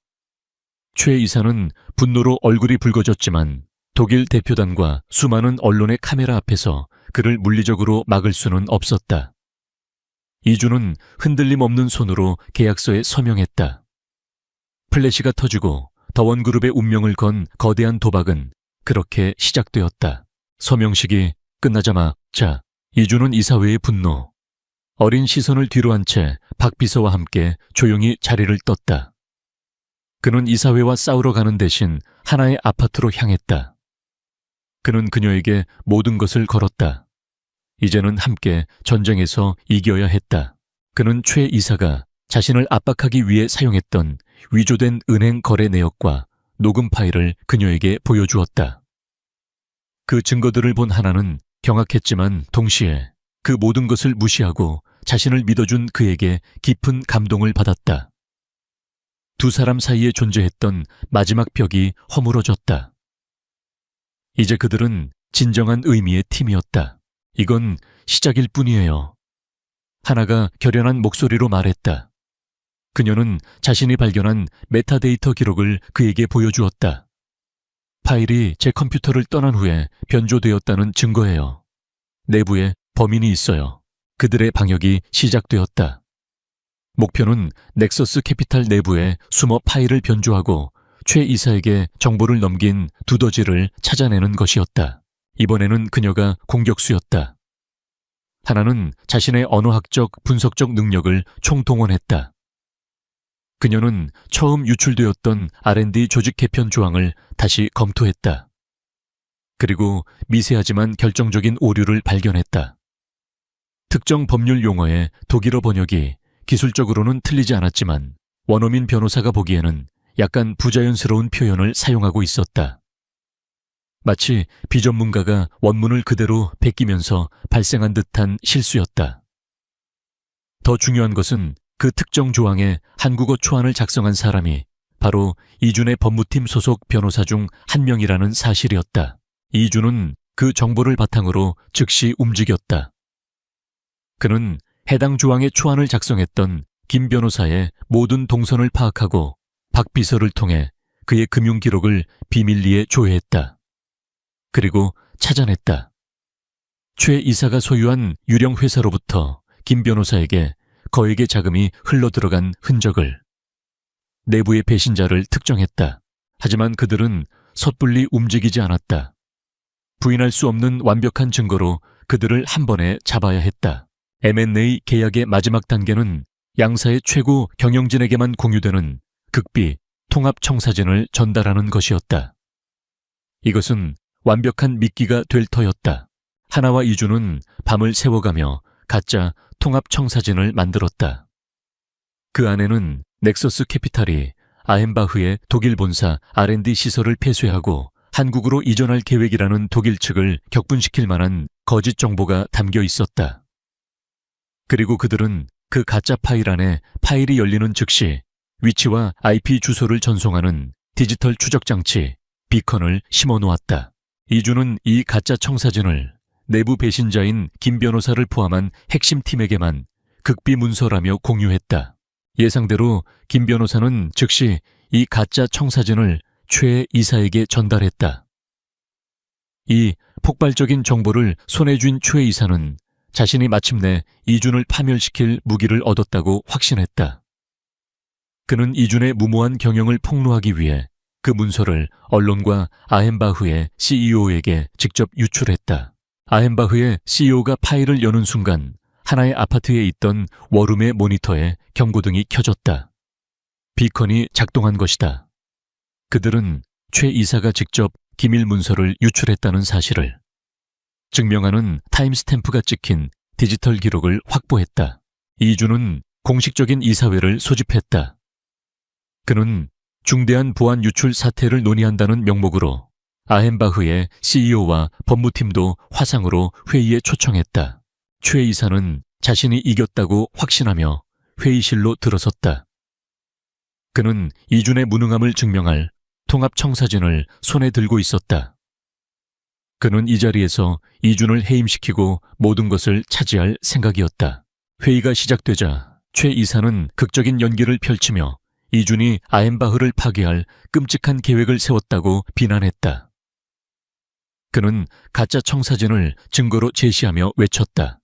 최 이사는 분노로 얼굴이 붉어졌지만 독일 대표단과 수많은 언론의 카메라 앞에서 그를 물리적으로 막을 수는 없었다. 이주는 흔들림 없는 손으로 계약서에 서명했다. 플래시가 터지고 더원그룹의 운명을 건 거대한 도박은 그렇게 시작되었다. 서명식이 끝나자마자 이주는 이사회의 분노, 어린 시선을 뒤로 한 채 박 비서와 함께 조용히 자리를 떴다. 그는 이사회와 싸우러 가는 대신 하나의 아파트로 향했다. 그는 그녀에게 모든 것을 걸었다. 이제는 함께 전쟁에서 이겨야 했다. 그는 최 이사가 자신을 압박하기 위해 사용했던 위조된 은행 거래 내역과 녹음 파일을 그녀에게 보여주었다. 그 증거들을 본 하나는 경악했지만 동시에 그 모든 것을 무시하고 자신을 믿어준 그에게 깊은 감동을 받았다. 두 사람 사이에 존재했던 마지막 벽이 허물어졌다. 이제 그들은 진정한 의미의 팀이었다. 이건 시작일 뿐이에요. 하나가 결연한 목소리로 말했다. 그녀는 자신이 발견한 메타데이터 기록을 그에게 보여주었다. 파일이 제 컴퓨터를 떠난 후에 변조되었다는 증거예요. 내부에 범인이 있어요. 그들의 방역이 시작되었다. 목표는 넥서스 캐피탈 내부에 숨어 파일을 변조하고 최 이사에게 정보를 넘긴 두더지를 찾아내는 것이었다. 이번에는 그녀가 공격수였다. 하나는 자신의 언어학적, 분석적 능력을 총동원했다. 그녀는 처음 유출되었던 R&D 조직 개편 조항을 다시 검토했다. 그리고 미세하지만 결정적인 오류를 발견했다. 특정 법률 용어의 독일어 번역이 기술적으로는 틀리지 않았지만 원어민 변호사가 보기에는 약간 부자연스러운 표현을 사용하고 있었다. 마치 비전문가가 원문을 그대로 베끼면서 발생한 듯한 실수였다. 더 중요한 것은 그 특정 조항의 한국어 초안을 작성한 사람이 바로 이준의 법무팀 소속 변호사 중 한 명이라는 사실이었다. 이주는 그 정보를 바탕으로 즉시 움직였다. 그는 해당 조항의 초안을 작성했던 김 변호사의 모든 동선을 파악하고 박 비서를 통해 그의 금융 기록을 비밀리에 조회했다. 그리고 찾아냈다. 최 이사가 소유한 유령 회사로부터 김 변호사에게 거액의 자금이 흘러들어간 흔적을, 내부의 배신자를 특정했다. 하지만 그들은 섣불리 움직이지 않았다. 부인할 수 없는 완벽한 증거로 그들을 한 번에 잡아야 했다. M&A 계약의 마지막 단계는 양사의 최고 경영진에게만 공유되는 극비 통합청사진을 전달하는 것이었다. 이것은 완벽한 미끼가 될 터였다. 하나와 이주는 밤을 새워가며 가짜 통합청사진을 만들었다. 그 안에는 넥서스 캐피탈이 아헨바흐의 독일 본사 R&D 시설을 폐쇄하고 한국으로 이전할 계획이라는 독일 측을 격분시킬 만한 거짓 정보가 담겨 있었다. 그리고 그들은 그 가짜 파일 안에 파일이 열리는 즉시 위치와 IP 주소를 전송하는 디지털 추적 장치 비컨을 심어 놓았다. 이주는 이 가짜 청사진을 내부 배신자인 김 변호사를 포함한 핵심 팀에게만 극비 문서라며 공유했다. 예상대로 김 변호사는 즉시 이 가짜 청사진을 최 이사에게 전달했다. 이 폭발적인 정보를 손에 쥔 최 이사는 자신이 마침내 이준을 파멸시킬 무기를 얻었다고 확신했다. 그는 이준의 무모한 경영을 폭로하기 위해 그 문서를 언론과 아헨바흐의 CEO에게 직접 유출했다. 아헨바흐의 CEO가 파일을 여는 순간 하나의 아파트에 있던 워룸의 모니터에 경고등이 켜졌다. 비컨이 작동한 것이다. 그들은 최 이사가 직접 기밀 문서를 유출했다는 사실을 증명하는 타임스탬프가 찍힌 디지털 기록을 확보했다. 이주는 공식적인 이사회를 소집했다. 그는 중대한 보안 유출 사태를 논의한다는 명목으로 아헨바흐의 CEO와 법무팀도 화상으로 회의에 초청했다. 최 이사는 자신이 이겼다고 확신하며 회의실로 들어섰다. 그는 이준의 무능함을 증명할 통합청사진을 손에 들고 있었다. 그는 이 자리에서 이준을 해임시키고 모든 것을 차지할 생각이었다. 회의가 시작되자 최 이사는 극적인 연기를 펼치며 이준이 아헨바흐를 파괴할 끔찍한 계획을 세웠다고 비난했다. 그는 가짜 청사진을 증거로 제시하며 외쳤다.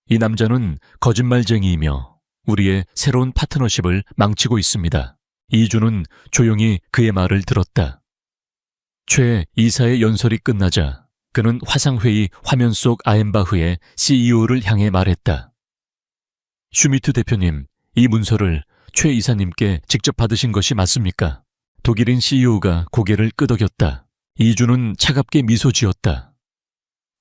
이 남자는 거짓말쟁이이며 우리의 새로운 파트너십을 망치고 있습니다. 이준은 조용히 그의 말을 들었다. 최 이사의 연설이 끝나자 그는 화상회의 화면 속 아헨바흐의 CEO를 향해 말했다. 슈미트 대표님, 이 문서를 최 이사님께 직접 받으신 것이 맞습니까? 독일인 CEO가 고개를 끄덕였다. 이준은 차갑게 미소 지었다.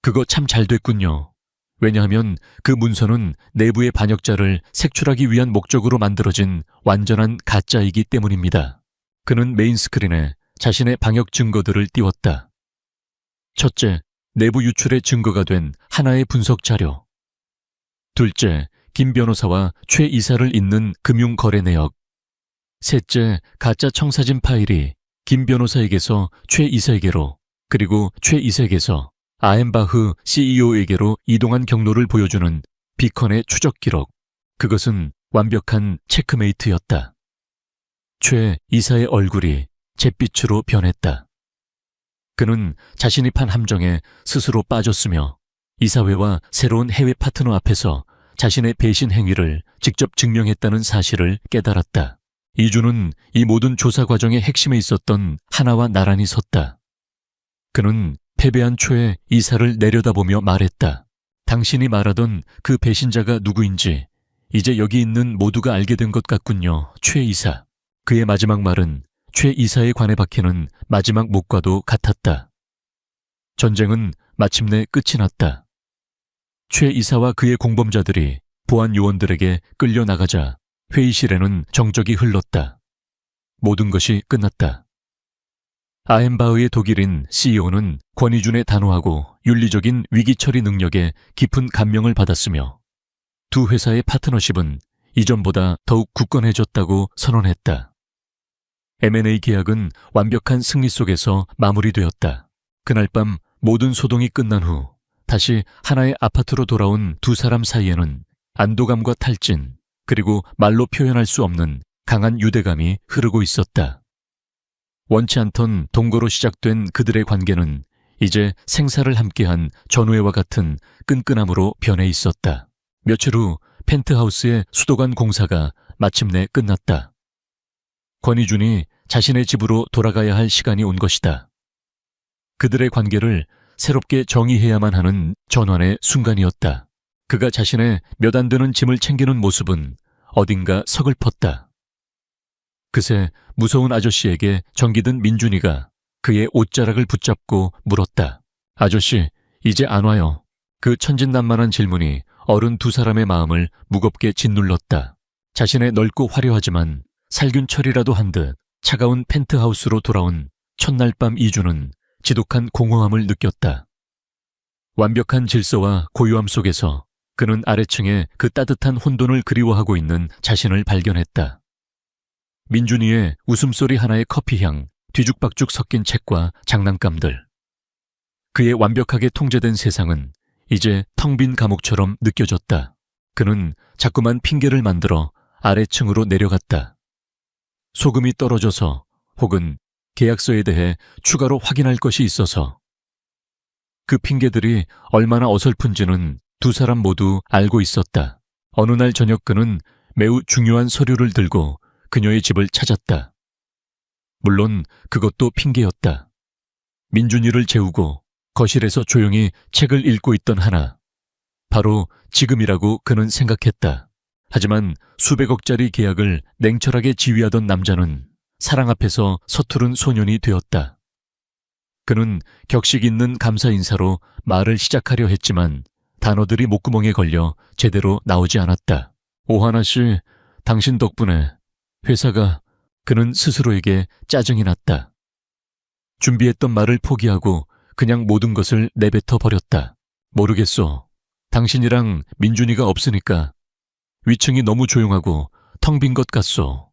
그거 참 잘 됐군요. 왜냐하면 그 문서는 내부의 반역자를 색출하기 위한 목적으로 만들어진 완전한 가짜이기 때문입니다. 그는 메인 스크린에 자신의 방역 증거들을 띄웠다. 첫째, 내부 유출의 증거가 된 하나의 분석 자료. 둘째, 김 변호사와 최 이사를 잇는 금융 거래 내역. 셋째, 가짜 청사진 파일이 김 변호사에게서 최 이사에게로 그리고 최 이사에게서 아헨바흐 CEO에게로 이동한 경로를 보여주는 비컨의 추적 기록. 그것은 완벽한 체크메이트였다. 최 이사의 얼굴이 잿빛으로 변했다. 그는 자신이 판 함정에 스스로 빠졌으며 이사회와 새로운 해외 파트너 앞에서 자신의 배신 행위를 직접 증명했다는 사실을 깨달았다. 이준은 이 모든 조사 과정의 핵심에 있었던 하나와 나란히 섰다. 그는 패배한 최 이사를 내려다보며 말했다. 당신이 말하던 그 배신자가 누구인지 이제 여기 있는 모두가 알게 된 것 같군요, 최 이사. 그의 마지막 말은 최 이사에 관해 박히는 마지막 목과도 같았다. 전쟁은 마침내 끝이 났다. 최 이사와 그의 공범자들이 보안 요원들에게 끌려나가자 회의실에는 정적이 흘렀다. 모든 것이 끝났다. 아헨바흐의 독일인 CEO는 권위준의 단호하고 윤리적인 위기 처리 능력에 깊은 감명을 받았으며 두 회사의 파트너십은 이전보다 더욱 굳건해졌다고 선언했다. M&A 계약은 완벽한 승리 속에서 마무리되었다. 그날 밤 모든 소동이 끝난 후 다시 하나의 아파트로 돌아온 두 사람 사이에는 안도감과 탈진, 그리고 말로 표현할 수 없는 강한 유대감이 흐르고 있었다. 원치 않던 동거로 시작된 그들의 관계는 이제 생사를 함께한 전우애와 같은 끈끈함으로 변해 있었다. 며칠 후 펜트하우스의 수도관 공사가 마침내 끝났다. 권희준이 자신의 집으로 돌아가야 할 시간이 온 것이다. 그들의 관계를 새롭게 정의해야만 하는 전환의 순간이었다. 그가 자신의 몇 안 되는 짐을 챙기는 모습은 어딘가 서글펐다. 그새 무서운 아저씨에게 정기든 민준이가 그의 옷자락을 붙잡고 물었다. 아저씨, 이제 안 와요. 그 천진난만한 질문이 어른 두 사람의 마음을 무겁게 짓눌렀다. 자신의 넓고 화려하지만 살균처리라도 한 듯 차가운 펜트하우스로 돌아온 첫날 밤 이주는 지독한 공허함을 느꼈다. 완벽한 질서와 고요함 속에서 그는 아래층에 그 따뜻한 혼돈을 그리워하고 있는 자신을 발견했다. 민준이의 웃음소리 하나의 커피향, 뒤죽박죽 섞인 책과 장난감들. 그의 완벽하게 통제된 세상은 이제 텅 빈 감옥처럼 느껴졌다. 그는 자꾸만 핑계를 만들어 아래층으로 내려갔다. 소금이 떨어져서 혹은 계약서에 대해 추가로 확인할 것이 있어서. 그 핑계들이 얼마나 어설픈지는 두 사람 모두 알고 있었다. 어느 날 저녁 그는 매우 중요한 서류를 들고 그녀의 집을 찾았다. 물론 그것도 핑계였다. 민준이를 재우고 거실에서 조용히 책을 읽고 있던 하나. 바로 지금이라고 그는 생각했다. 하지만 수백억짜리 계약을 냉철하게 지휘하던 남자는 사랑 앞에서 서투른 소년이 되었다. 그는 격식 있는 감사 인사로 말을 시작하려 했지만 단어들이 목구멍에 걸려 제대로 나오지 않았다. 오하나 씨, 당신 덕분에 회사가... 그는 스스로에게 짜증이 났다. 준비했던 말을 포기하고 그냥 모든 것을 내뱉어 버렸다. 모르겠어. 당신이랑 민준이가 없으니까 위층이 너무 조용하고 텅 빈 것 같소.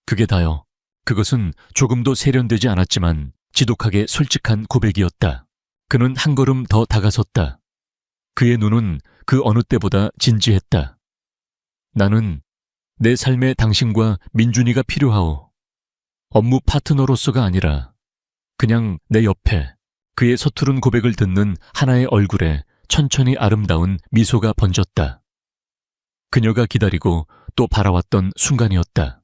그게 다요. 그것은 조금도 세련되지 않았지만 지독하게 솔직한 고백이었다. 그는 한 걸음 더 다가섰다. 그의 눈은 그 어느 때보다 진지했다. 나는 내 삶에 당신과 민준이가 필요하오. 업무 파트너로서가 아니라 그냥 내 옆에. 그의 서투른 고백을 듣는 하나의 얼굴에 천천히 아름다운 미소가 번졌다. 그녀가 기다리고 또 바라왔던 순간이었다.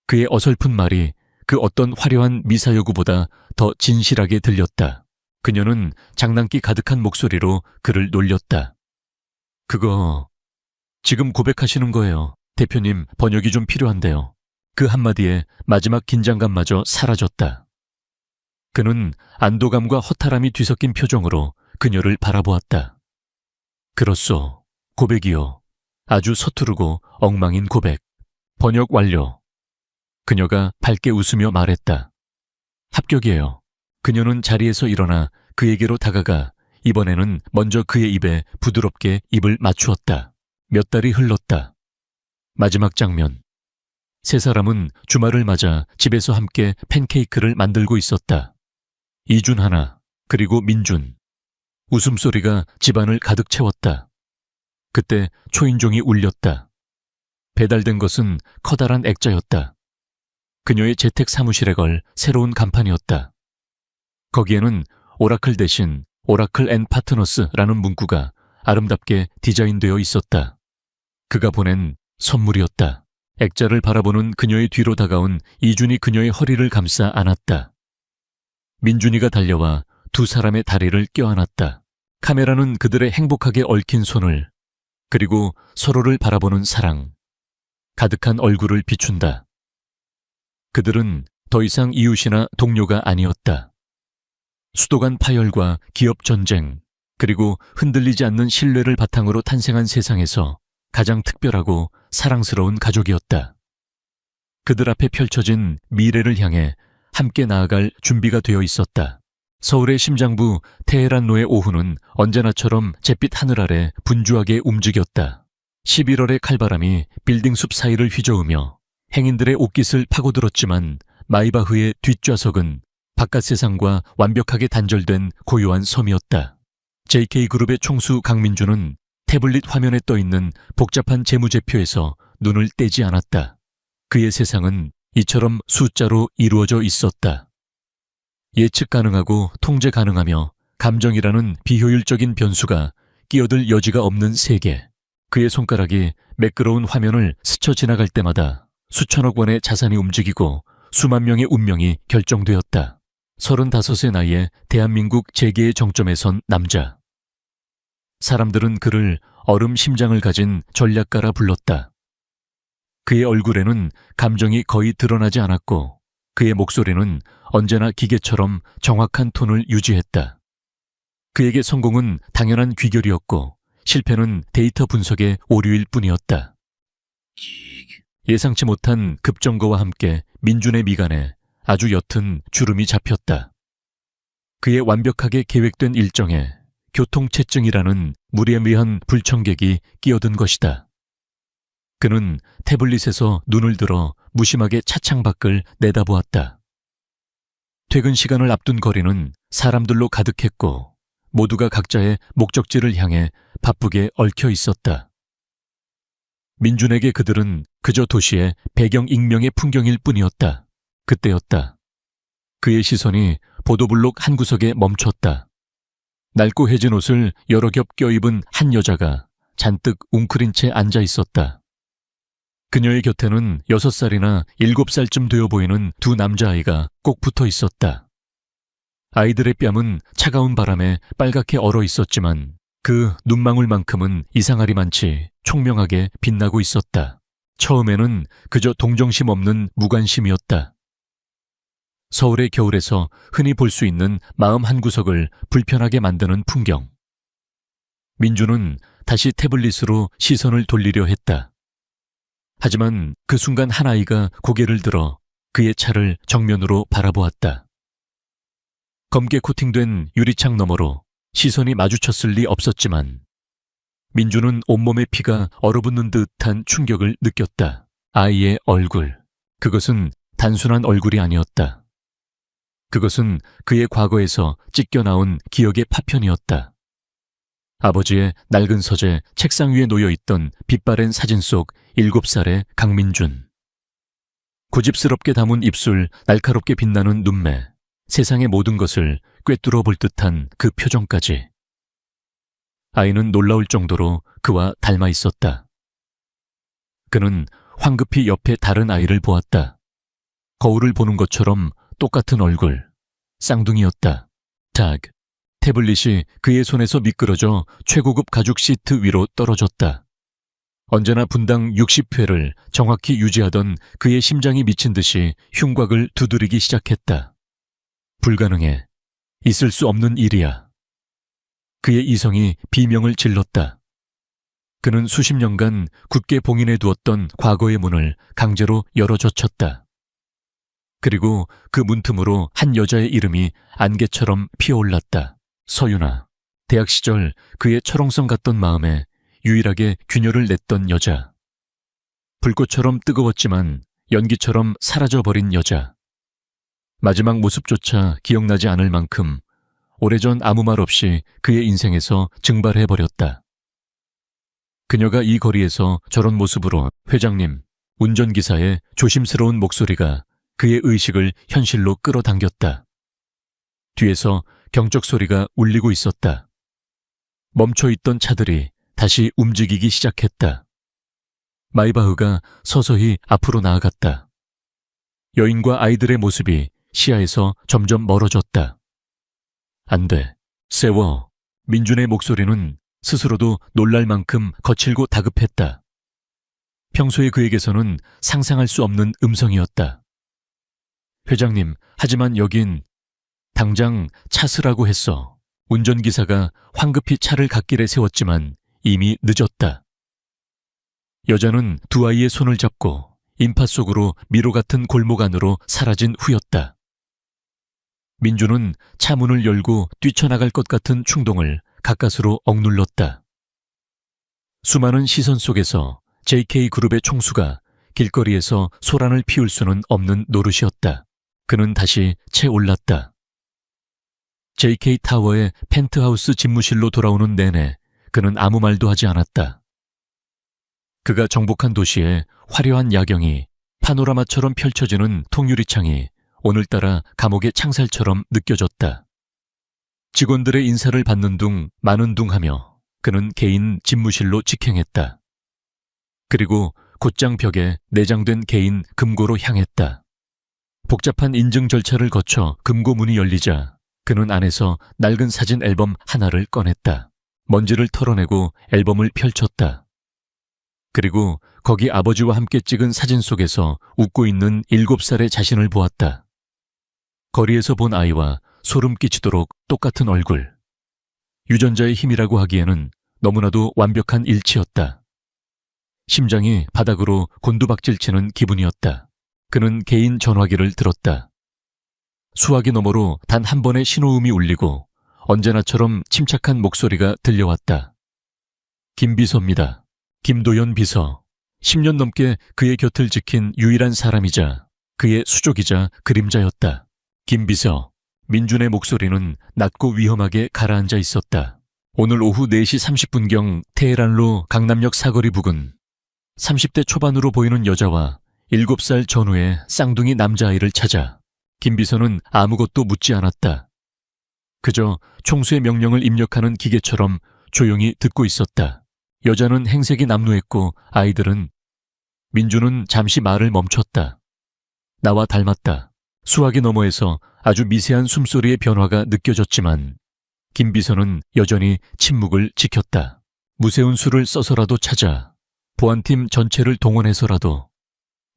그의 어설픈 말이 그 어떤 화려한 미사여구보다 더 진실하게 들렸다. 그녀는 장난기 가득한 목소리로 그를 놀렸다. 그거 지금 고백하시는 거예요. 대표님, 번역이 좀 필요한데요. 그 한마디에 마지막 긴장감마저 사라졌다. 그는 안도감과 허탈함이 뒤섞인 표정으로 그녀를 바라보았다. 그렇소. 고백이요. 아주 서투르고 엉망인 고백. 번역 완료. 그녀가 밝게 웃으며 말했다. 합격이에요. 그녀는 자리에서 일어나 그에게로 다가가 이번에는 먼저 그의 입에 부드럽게 입을 맞추었다. 몇 달이 흘렀다. 마지막 장면. 세 사람은 주말을 맞아 집에서 함께 팬케이크를 만들고 있었다. 이준 하나, 그리고 민준. 웃음소리가 집안을 가득 채웠다. 그때 초인종이 울렸다. 배달된 것은 커다란 액자였다. 그녀의 재택 사무실에 걸 새로운 간판이었다. 거기에는 오라클 대신 오라클 앤 파트너스라는 문구가 아름답게 디자인되어 있었다. 그가 보낸 선물이었다. 액자를 바라보는 그녀의 뒤로 다가온 이준이 그녀의 허리를 감싸 안았다. 민준이가 달려와 두 사람의 다리를 껴안았다. 카메라는 그들의 행복하게 얽힌 손을, 그리고 서로를 바라보는 사랑, 가득한 얼굴을 비춘다. 그들은 더 이상 이웃이나 동료가 아니었다. 수도관 파열과 기업 전쟁, 그리고 흔들리지 않는 신뢰를 바탕으로 탄생한 세상에서 가장 특별하고 사랑스러운 가족이었다. 그들 앞에 펼쳐진 미래를 향해 함께 나아갈 준비가 되어 있었다. 서울의 심장부 테헤란로의 오후는 언제나처럼 잿빛 하늘 아래 분주하게 움직였다. 11월의 칼바람이 빌딩숲 사이를 휘저으며 행인들의 옷깃을 파고들었지만 마이바흐의 뒷좌석은 바깥 세상과 완벽하게 단절된 고요한 섬이었다. JK그룹의 총수 강민주는 태블릿 화면에 떠있는 복잡한 재무제표에서 눈을 떼지 않았다. 그의 세상은 이처럼 숫자로 이루어져 있었다. 예측 가능하고 통제 가능하며 감정이라는 비효율적인 변수가 끼어들 여지가 없는 세계. 그의 손가락이 매끄러운 화면을 스쳐 지나갈 때마다 수천억 원의 자산이 움직이고 수만 명의 운명이 결정되었다. 35의 나이에 대한민국 재계의 정점에 선 남자. 사람들은 그를 얼음 심장을 가진 전략가라 불렀다. 그의 얼굴에는 감정이 거의 드러나지 않았고 그의 목소리는 언제나 기계처럼 정확한 톤을 유지했다. 그에게 성공은 당연한 귀결이었고 실패는 데이터 분석의 오류일 뿐이었다. 예상치 못한 급정거와 함께 민준의 미간에 아주 옅은 주름이 잡혔다. 그의 완벽하게 계획된 일정에 교통체증이라는 무례무리한 불청객이 끼어든 것이다. 그는 태블릿에서 눈을 들어 무심하게 차창 밖을 내다보았다. 퇴근 시간을 앞둔 거리는 사람들로 가득했고 모두가 각자의 목적지를 향해 바쁘게 얽혀 있었다. 민준에게 그들은 그저 도시의 배경 익명의 풍경일 뿐이었다. 그때였다. 그의 시선이 보도블록 한 구석에 멈췄다. 낡고 해진 옷을 여러 겹 껴입은 한 여자가 잔뜩 웅크린 채 앉아 있었다. 그녀의 곁에는 6살이나 7살쯤 되어 보이는 두 남자아이가 꼭 붙어 있었다. 아이들의 뺨은 차가운 바람에 빨갛게 얼어 있었지만 그 눈망울만큼은 이상하리만치 총명하게 빛나고 있었다. 처음에는 그저 동정심 없는 무관심이었다. 서울의 겨울에서 흔히 볼 수 있는 마음 한구석을 불편하게 만드는 풍경. 민주는 다시 태블릿으로 시선을 돌리려 했다. 하지만 그 순간 한 아이가 고개를 들어 그의 차를 정면으로 바라보았다. 검게 코팅된 유리창 너머로 시선이 마주쳤을 리 없었지만 민주는 온몸의 피가 얼어붙는 듯한 충격을 느꼈다. 아이의 얼굴. 그것은 단순한 얼굴이 아니었다. 그것은 그의 과거에서 찢겨나온 기억의 파편이었다. 아버지의 낡은 서재 책상 위에 놓여있던 빛바랜 사진 속 7살의 강민준. 고집스럽게 담은 입술, 날카롭게 빛나는 눈매, 세상의 모든 것을 꿰뚫어 볼 듯한 그 표정까지. 아이는 놀라울 정도로 그와 닮아 있었다. 그는 황급히 옆에 다른 아이를 보았다. 거울을 보는 것처럼 똑같은 얼굴, 쌍둥이였다. 태블릿이 그의 손에서 미끄러져 최고급 가죽 시트 위로 떨어졌다. 언제나 분당 60회를 정확히 유지하던 그의 심장이 미친 듯이 흉곽을 두드리기 시작했다. 불가능해. 있을 수 없는 일이야. 그의 이성이 비명을 질렀다. 그는 수십 년간 굳게 봉인해 두었던 과거의 문을 강제로 열어젖혔다. 그리고 그 문틈으로 한 여자의 이름이 안개처럼 피어올랐다. 서윤아. 대학 시절 그의 철옹성 같던 마음에 유일하게 균열을 냈던 여자. 불꽃처럼 뜨거웠지만 연기처럼 사라져버린 여자. 마지막 모습조차 기억나지 않을 만큼 오래전 아무 말 없이 그의 인생에서 증발해버렸다. 그녀가 이 거리에서 저런 모습으로 회장님, 운전기사의 조심스러운 목소리가 그의 의식을 현실로 끌어당겼다. 뒤에서 경적 소리가 울리고 있었다. 멈춰있던 차들이 다시 움직이기 시작했다. 마이바흐가 서서히 앞으로 나아갔다. 여인과 아이들의 모습이 시야에서 점점 멀어졌다. 안 돼. 세워. 민준의 목소리는 스스로도 놀랄 만큼 거칠고 다급했다. 평소에 그에게서는 상상할 수 없는 음성이었다. 회장님, 하지만 여긴 당장 차 쓰라고 했어. 운전기사가 황급히 차를 갓길에 세웠지만 이미 늦었다. 여자는 두 아이의 손을 잡고 인파 속으로 미로 같은 골목 안으로 사라진 후였다. 민주는 차 문을 열고 뛰쳐나갈 것 같은 충동을 가까스로 억눌렀다. 수많은 시선 속에서 JK그룹의 총수가 길거리에서 소란을 피울 수는 없는 노릇이었다. 그는 다시 채 올랐다. JK 타워의 펜트하우스 집무실로 돌아오는 내내 그는 아무 말도 하지 않았다. 그가 정복한 도시의 화려한 야경이 파노라마처럼 펼쳐지는 통유리창이 오늘따라 감옥의 창살처럼 느껴졌다. 직원들의 인사를 받는 둥 마는 둥 하며 그는 개인 집무실로 직행했다. 그리고 곧장 벽에 내장된 개인 금고로 향했다. 복잡한 인증 절차를 거쳐 금고 문이 열리자 그는 안에서 낡은 사진 앨범 하나를 꺼냈다. 먼지를 털어내고 앨범을 펼쳤다. 그리고 거기 아버지와 함께 찍은 사진 속에서 웃고 있는 7살의 자신을 보았다. 거리에서 본 아이와 소름 끼치도록 똑같은 얼굴. 유전자의 힘이라고 하기에는 너무나도 완벽한 일치였다. 심장이 바닥으로 곤두박질치는 기분이었다. 그는 개인 전화기를 들었다. 수화기 너머로 단 한 번의 신호음이 울리고 언제나처럼 침착한 목소리가 들려왔다. 김비서입니다. 김도연 비서. 10년 넘게 그의 곁을 지킨 유일한 사람이자 그의 수족이자 그림자였다. 김비서. 민준의 목소리는 낮고 위험하게 가라앉아 있었다. 오늘 오후 4시 30분경 테헤란로 강남역 사거리 부근 30대 초반으로 보이는 여자와 7살 전후의 쌍둥이 남자아이를 찾아 김비서는 아무것도 묻지 않았다. 그저 총수의 명령을 입력하는 기계처럼 조용히 듣고 있었다. 여자는 행색이 남루했고 아이들은 민주는 잠시 말을 멈췄다. 나와 닮았다. 수화기 너머에서 아주 미세한 숨소리의 변화가 느껴졌지만 김비서는 여전히 침묵을 지켰다. 무세운 수를 써서라도 찾아 보안팀 전체를 동원해서라도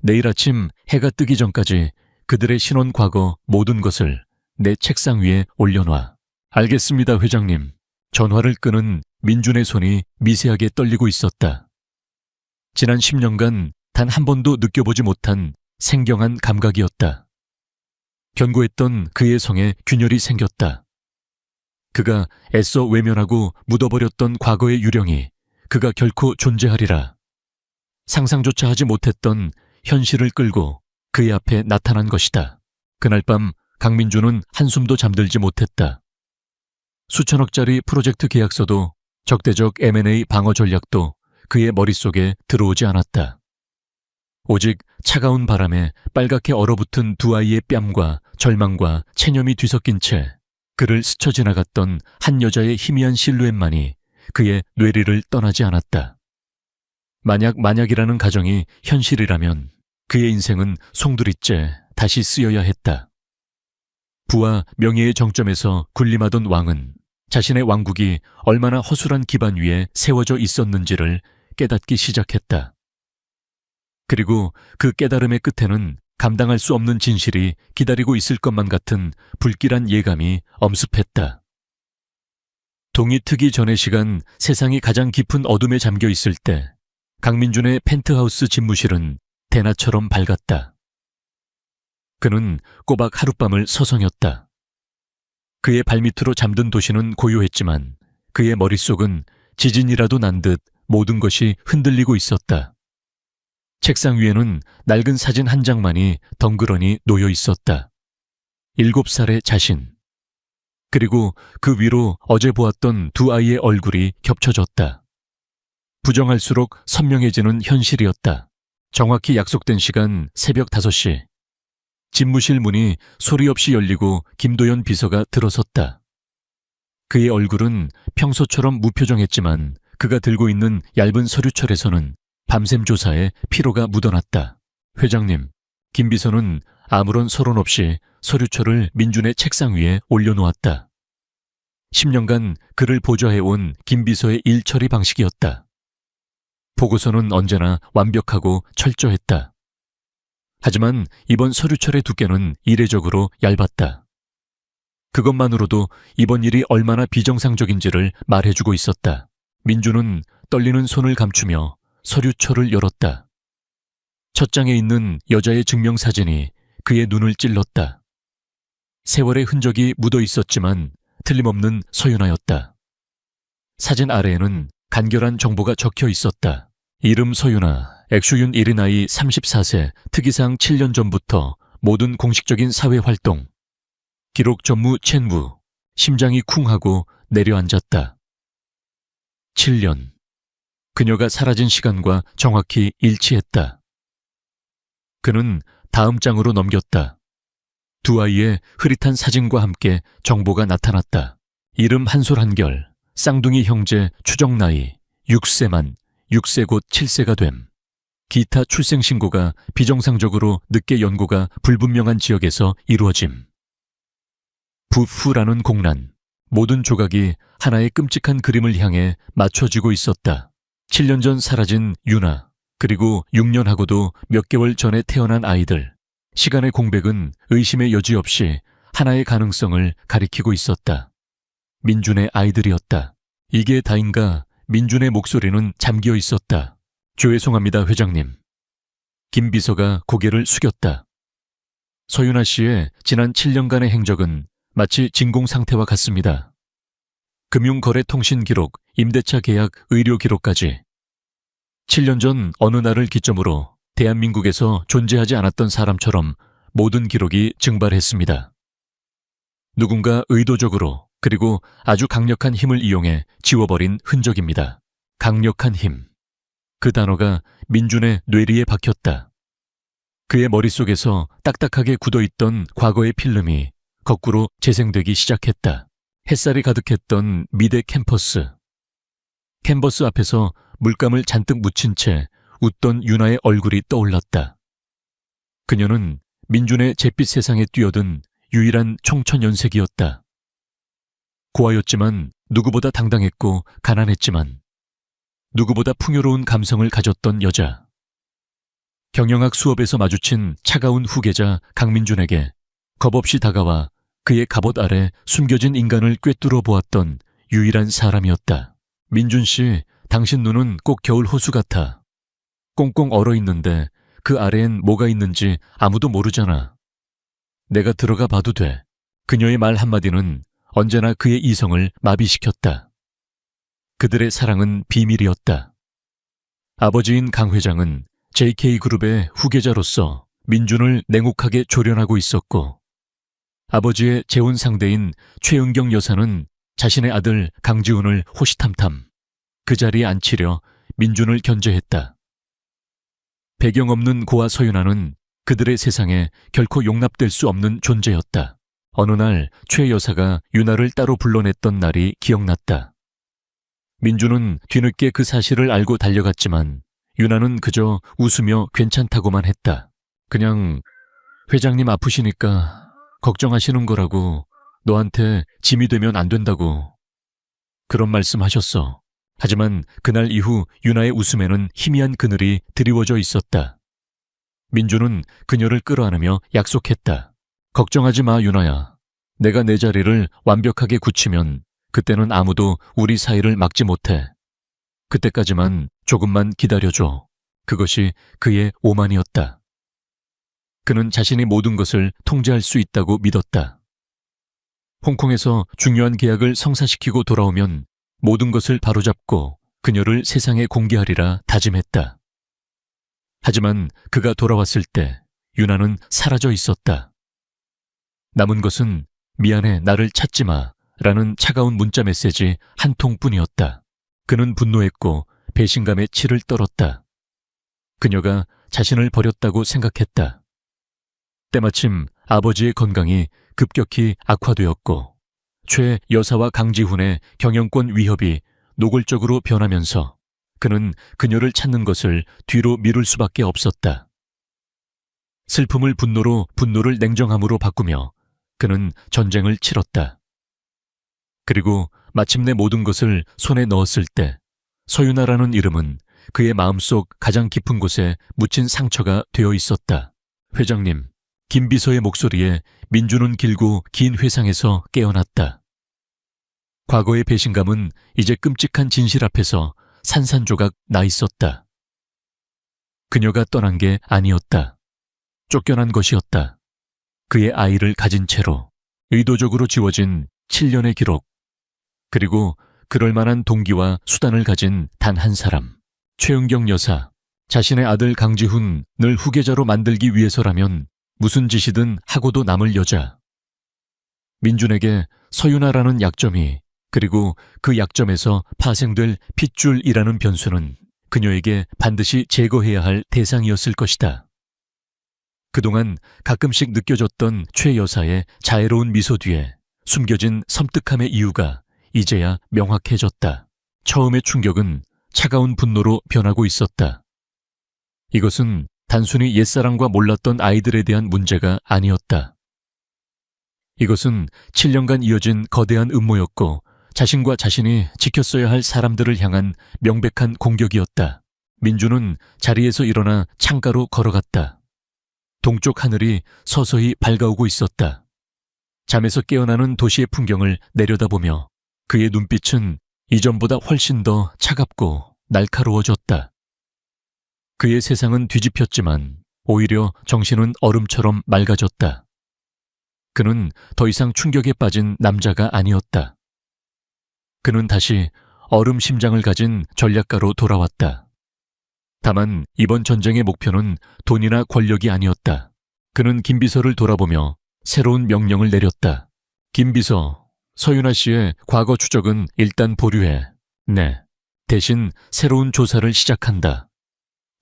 내일 아침 해가 뜨기 전까지 그들의 신원 과거 모든 것을 내 책상 위에 올려놔. 알겠습니다, 회장님. 전화를 끄는 민준의 손이 미세하게 떨리고 있었다. 지난 10년간 단 한 번도 느껴보지 못한 생경한 감각이었다. 견고했던 그의 성에 균열이 생겼다. 그가 애써 외면하고 묻어버렸던 과거의 유령이 그가 결코 존재하리라. 상상조차 하지 못했던 현실을 끌고 그의 앞에 나타난 것이다. 그날 밤 강민주는 한숨도 잠들지 못했다. 수천억짜리 프로젝트 계약서도 적대적 M&A 방어 전략도 그의 머릿속에 들어오지 않았다. 오직 차가운 바람에 빨갛게 얼어붙은 두 아이의 뺨과 절망과 체념이 뒤섞인 채 그를 스쳐 지나갔던 한 여자의 희미한 실루엣만이 그의 뇌리를 떠나지 않았다. 만약이라는 가정이 현실이라면 그의 인생은 송두리째 다시 쓰여야 했다. 부와 명예의 정점에서 군림하던 왕은 자신의 왕국이 얼마나 허술한 기반 위에 세워져 있었는지를 깨닫기 시작했다. 그리고 그 깨달음의 끝에는 감당할 수 없는 진실이 기다리고 있을 것만 같은 불길한 예감이 엄습했다. 동이 트기 전의 시간 세상이 가장 깊은 어둠에 잠겨 있을 때 강민준의 펜트하우스 집무실은 대낮처럼 밝았다. 그는 꼬박 하룻밤을 서성였다. 그의 발밑으로 잠든 도시는 고요했지만 그의 머릿속은 지진이라도 난 듯 모든 것이 흔들리고 있었다. 책상 위에는 낡은 사진 한 장만이 덩그러니 놓여 있었다. 7살의 자신. 그리고 그 위로 어제 보았던 두 아이의 얼굴이 겹쳐졌다. 부정할수록 선명해지는 현실이었다. 정확히 약속된 시간 새벽 5시. 집무실 문이 소리 없이 열리고 김도연 비서가 들어섰다. 그의 얼굴은 평소처럼 무표정했지만 그가 들고 있는 얇은 서류철에서는 밤샘 조사에 피로가 묻어났다. 회장님, 김 비서는 아무런 서론 없이 서류철을 민준의 책상 위에 올려놓았다. 10년간 그를 보좌해온 김 비서의 일처리 방식이었다. 보고서는 언제나 완벽하고 철저했다. 하지만 이번 서류철의 두께는 이례적으로 얇았다. 그것만으로도 이번 일이 얼마나 비정상적인지를 말해주고 있었다. 민주는 떨리는 손을 감추며 서류철을 열었다. 첫 장에 있는 여자의 증명사진이 그의 눈을 찔렀다. 세월의 흔적이 묻어 있었지만 틀림없는 서윤아였다. 사진 아래에는 간결한 정보가 적혀 있었다. 이름 서윤아, 액슈윤 1인 나이 34세, 특이상 7년 전부터 모든 공식적인 사회활동. 기록 전무 첸무, 심장이 쿵하고 내려앉았다. 7년. 그녀가 사라진 시간과 정확히 일치했다. 그는 다음 장으로 넘겼다. 두 아이의 흐릿한 사진과 함께 정보가 나타났다. 이름 한솔 한결, 쌍둥이 형제 추정 나이 6세만 6세 곧 7세가 됨. 기타 출생신고가 비정상적으로 늦게 연고가 불분명한 지역에서 이루어짐. 부후라는 공란. 모든 조각이 하나의 끔찍한 그림을 향해 맞춰지고 있었다. 7년 전 사라진 유나, 그리고 6년하고도 몇 개월 전에 태어난 아이들. 시간의 공백은 의심의 여지 없이 하나의 가능성을 가리키고 있었다. 민준의 아이들이었다. 이게 다인가 민준의 목소리는 잠겨 있었다. 죄송합니다, 회장님. 김 비서가 고개를 숙였다. 서윤아 씨의 지난 7년간의 행적은 마치 진공 상태와 같습니다. 금융거래통신 기록, 임대차 계약, 의료 기록까지. 7년 전 어느 날을 기점으로 대한민국에서 존재하지 않았던 사람처럼 모든 기록이 증발했습니다. 누군가 의도적으로 그리고 아주 강력한 힘을 이용해 지워버린 흔적입니다. 강력한 힘. 그 단어가 민준의 뇌리에 박혔다. 그의 머릿속에서 딱딱하게 굳어있던 과거의 필름이 거꾸로 재생되기 시작했다. 햇살이 가득했던 미대 캠퍼스. 캔버스 앞에서 물감을 잔뜩 묻힌 채 웃던 유나의 얼굴이 떠올랐다. 그녀는 민준의 잿빛 세상에 뛰어든 유일한 청천연색이었다. 고아였지만 누구보다 당당했고 가난했지만 누구보다 풍요로운 감성을 가졌던 여자. 경영학 수업에서 마주친 차가운 후계자 강민준에게 겁없이 다가와 그의 갑옷 아래 숨겨진 인간을 꿰뚫어 보았던 유일한 사람이었다. 민준 씨, 당신 눈은 꼭 겨울 호수 같아. 꽁꽁 얼어있는데 그 아래엔 뭐가 있는지 아무도 모르잖아. 내가 들어가 봐도 돼. 그녀의 말 한마디는 언제나 그의 이성을 마비시켰다. 그들의 사랑은 비밀이었다. 아버지인 강 회장은 JK그룹의 후계자로서 민준을 냉혹하게 조련하고 있었고, 아버지의 재혼 상대인 최은경 여사는 자신의 아들 강지훈을 호시탐탐 그 자리에 앉히려 민준을 견제했다. 배경 없는 고아 서윤아는 그들의 세상에 결코 용납될 수 없는 존재였다. 어느 날 최 여사가 유나를 따로 불러냈던 날이 기억났다. 민준은 뒤늦게 그 사실을 알고 달려갔지만 유나는 그저 웃으며 괜찮다고만 했다. 그냥 회장님 아프시니까 걱정하시는 거라고, 너한테 짐이 되면 안 된다고 그런 말씀하셨어. 하지만 그날 이후 유나의 웃음에는 희미한 그늘이 드리워져 있었다. 민준은 그녀를 끌어안으며 약속했다. 걱정하지 마, 유나야. 내가 내 자리를 완벽하게 굳히면 그때는 아무도 우리 사이를 막지 못해. 그때까지만 조금만 기다려줘. 그것이 그의 오만이었다. 그는 자신이 모든 것을 통제할 수 있다고 믿었다. 홍콩에서 중요한 계약을 성사시키고 돌아오면 모든 것을 바로잡고 그녀를 세상에 공개하리라 다짐했다. 하지만 그가 돌아왔을 때 유나는 사라져 있었다. 남은 것은 미안해, 나를 찾지 마 라는 차가운 문자 메시지 한 통뿐이었다. 그는 분노했고 배신감에 치를 떨었다. 그녀가 자신을 버렸다고 생각했다. 때마침 아버지의 건강이 급격히 악화되었고 최 여사와 강지훈의 경영권 위협이 노골적으로 변하면서 그는 그녀를 찾는 것을 뒤로 미룰 수밖에 없었다. 슬픔을 분노로, 분노를 냉정함으로 바꾸며 그는 전쟁을 치렀다. 그리고 마침내 모든 것을 손에 넣었을 때 서윤아라는 이름은 그의 마음속 가장 깊은 곳에 묻힌 상처가 되어 있었다. 회장님, 김 비서의 목소리에 민준은 길고 긴 회상에서 깨어났다. 과거의 배신감은 이제 끔찍한 진실 앞에서 산산조각 나 있었다. 그녀가 떠난 게 아니었다. 쫓겨난 것이었다. 그의 아이를 가진 채로 의도적으로 지워진 7년의 기록, 그리고 그럴 만한 동기와 수단을 가진 단 한 사람, 최은경 여사. 자신의 아들 강지훈 늘 후계자로 만들기 위해서라면 무슨 짓이든 하고도 남을 여자. 민준에게 서윤아라는 약점이, 그리고 그 약점에서 파생될 핏줄이라는 변수는 그녀에게 반드시 제거해야 할 대상이었을 것이다. 그동안 가끔씩 느껴졌던 최 여사의 자애로운 미소 뒤에 숨겨진 섬뜩함의 이유가 이제야 명확해졌다. 처음의 충격은 차가운 분노로 변하고 있었다. 이것은 단순히 옛사랑과 몰랐던 아이들에 대한 문제가 아니었다. 이것은 7년간 이어진 거대한 음모였고 자신과 자신이 지켰어야 할 사람들을 향한 명백한 공격이었다. 민주는 자리에서 일어나 창가로 걸어갔다. 동쪽 하늘이 서서히 밝아오고 있었다. 잠에서 깨어나는 도시의 풍경을 내려다보며 그의 눈빛은 이전보다 훨씬 더 차갑고 날카로워졌다. 그의 세상은 뒤집혔지만 오히려 정신은 얼음처럼 맑아졌다. 그는 더 이상 충격에 빠진 남자가 아니었다. 그는 다시 얼음 심장을 가진 전략가로 돌아왔다. 다만 이번 전쟁의 목표는 돈이나 권력이 아니었다. 그는 김비서를 돌아보며 새로운 명령을 내렸다. 김비서, 서윤아 씨의 과거 추적은 일단 보류해. 네. 대신 새로운 조사를 시작한다.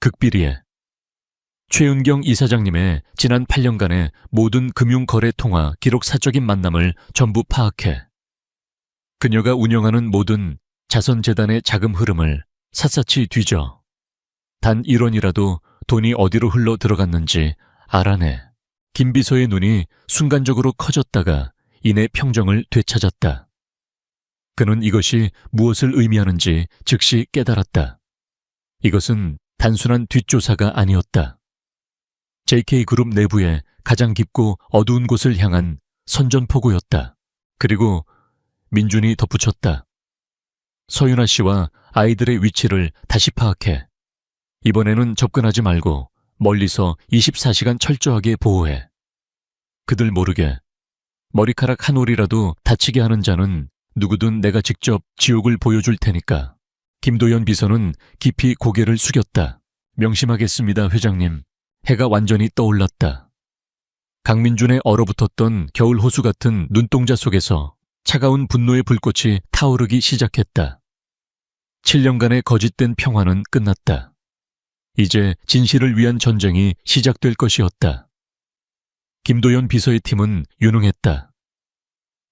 극비리에. 최은경 이사장님의 지난 8년간의 모든 금융거래 통화 기록 사적인 만남을 전부 파악해. 그녀가 운영하는 모든 자선재단의 자금 흐름을 샅샅이 뒤져. 단 1원이라도 돈이 어디로 흘러 들어갔는지 알아내. 김비서의 눈이 순간적으로 커졌다가 이내 평정을 되찾았다. 그는 이것이 무엇을 의미하는지 즉시 깨달았다. 이것은 단순한 뒷조사가 아니었다. JK그룹 내부의 가장 깊고 어두운 곳을 향한 선전포고였다. 그리고 민준이 덧붙였다. 서윤아 씨와 아이들의 위치를 다시 파악해. 이번에는 접근하지 말고 멀리서 24시간 철저하게 보호해. 그들 모르게 머리카락 한 올이라도 다치게 하는 자는 누구든 내가 직접 지옥을 보여줄 테니까. 김도연 비서는 깊이 고개를 숙였다. 명심하겠습니다, 회장님. 해가 완전히 떠올랐다. 강민준의 얼어붙었던 겨울 호수 같은 눈동자 속에서 차가운 분노의 불꽃이 타오르기 시작했다. 7년간의 거짓된 평화는 끝났다. 이제 진실을 위한 전쟁이 시작될 것이었다. 김도연 비서의 팀은 유능했다.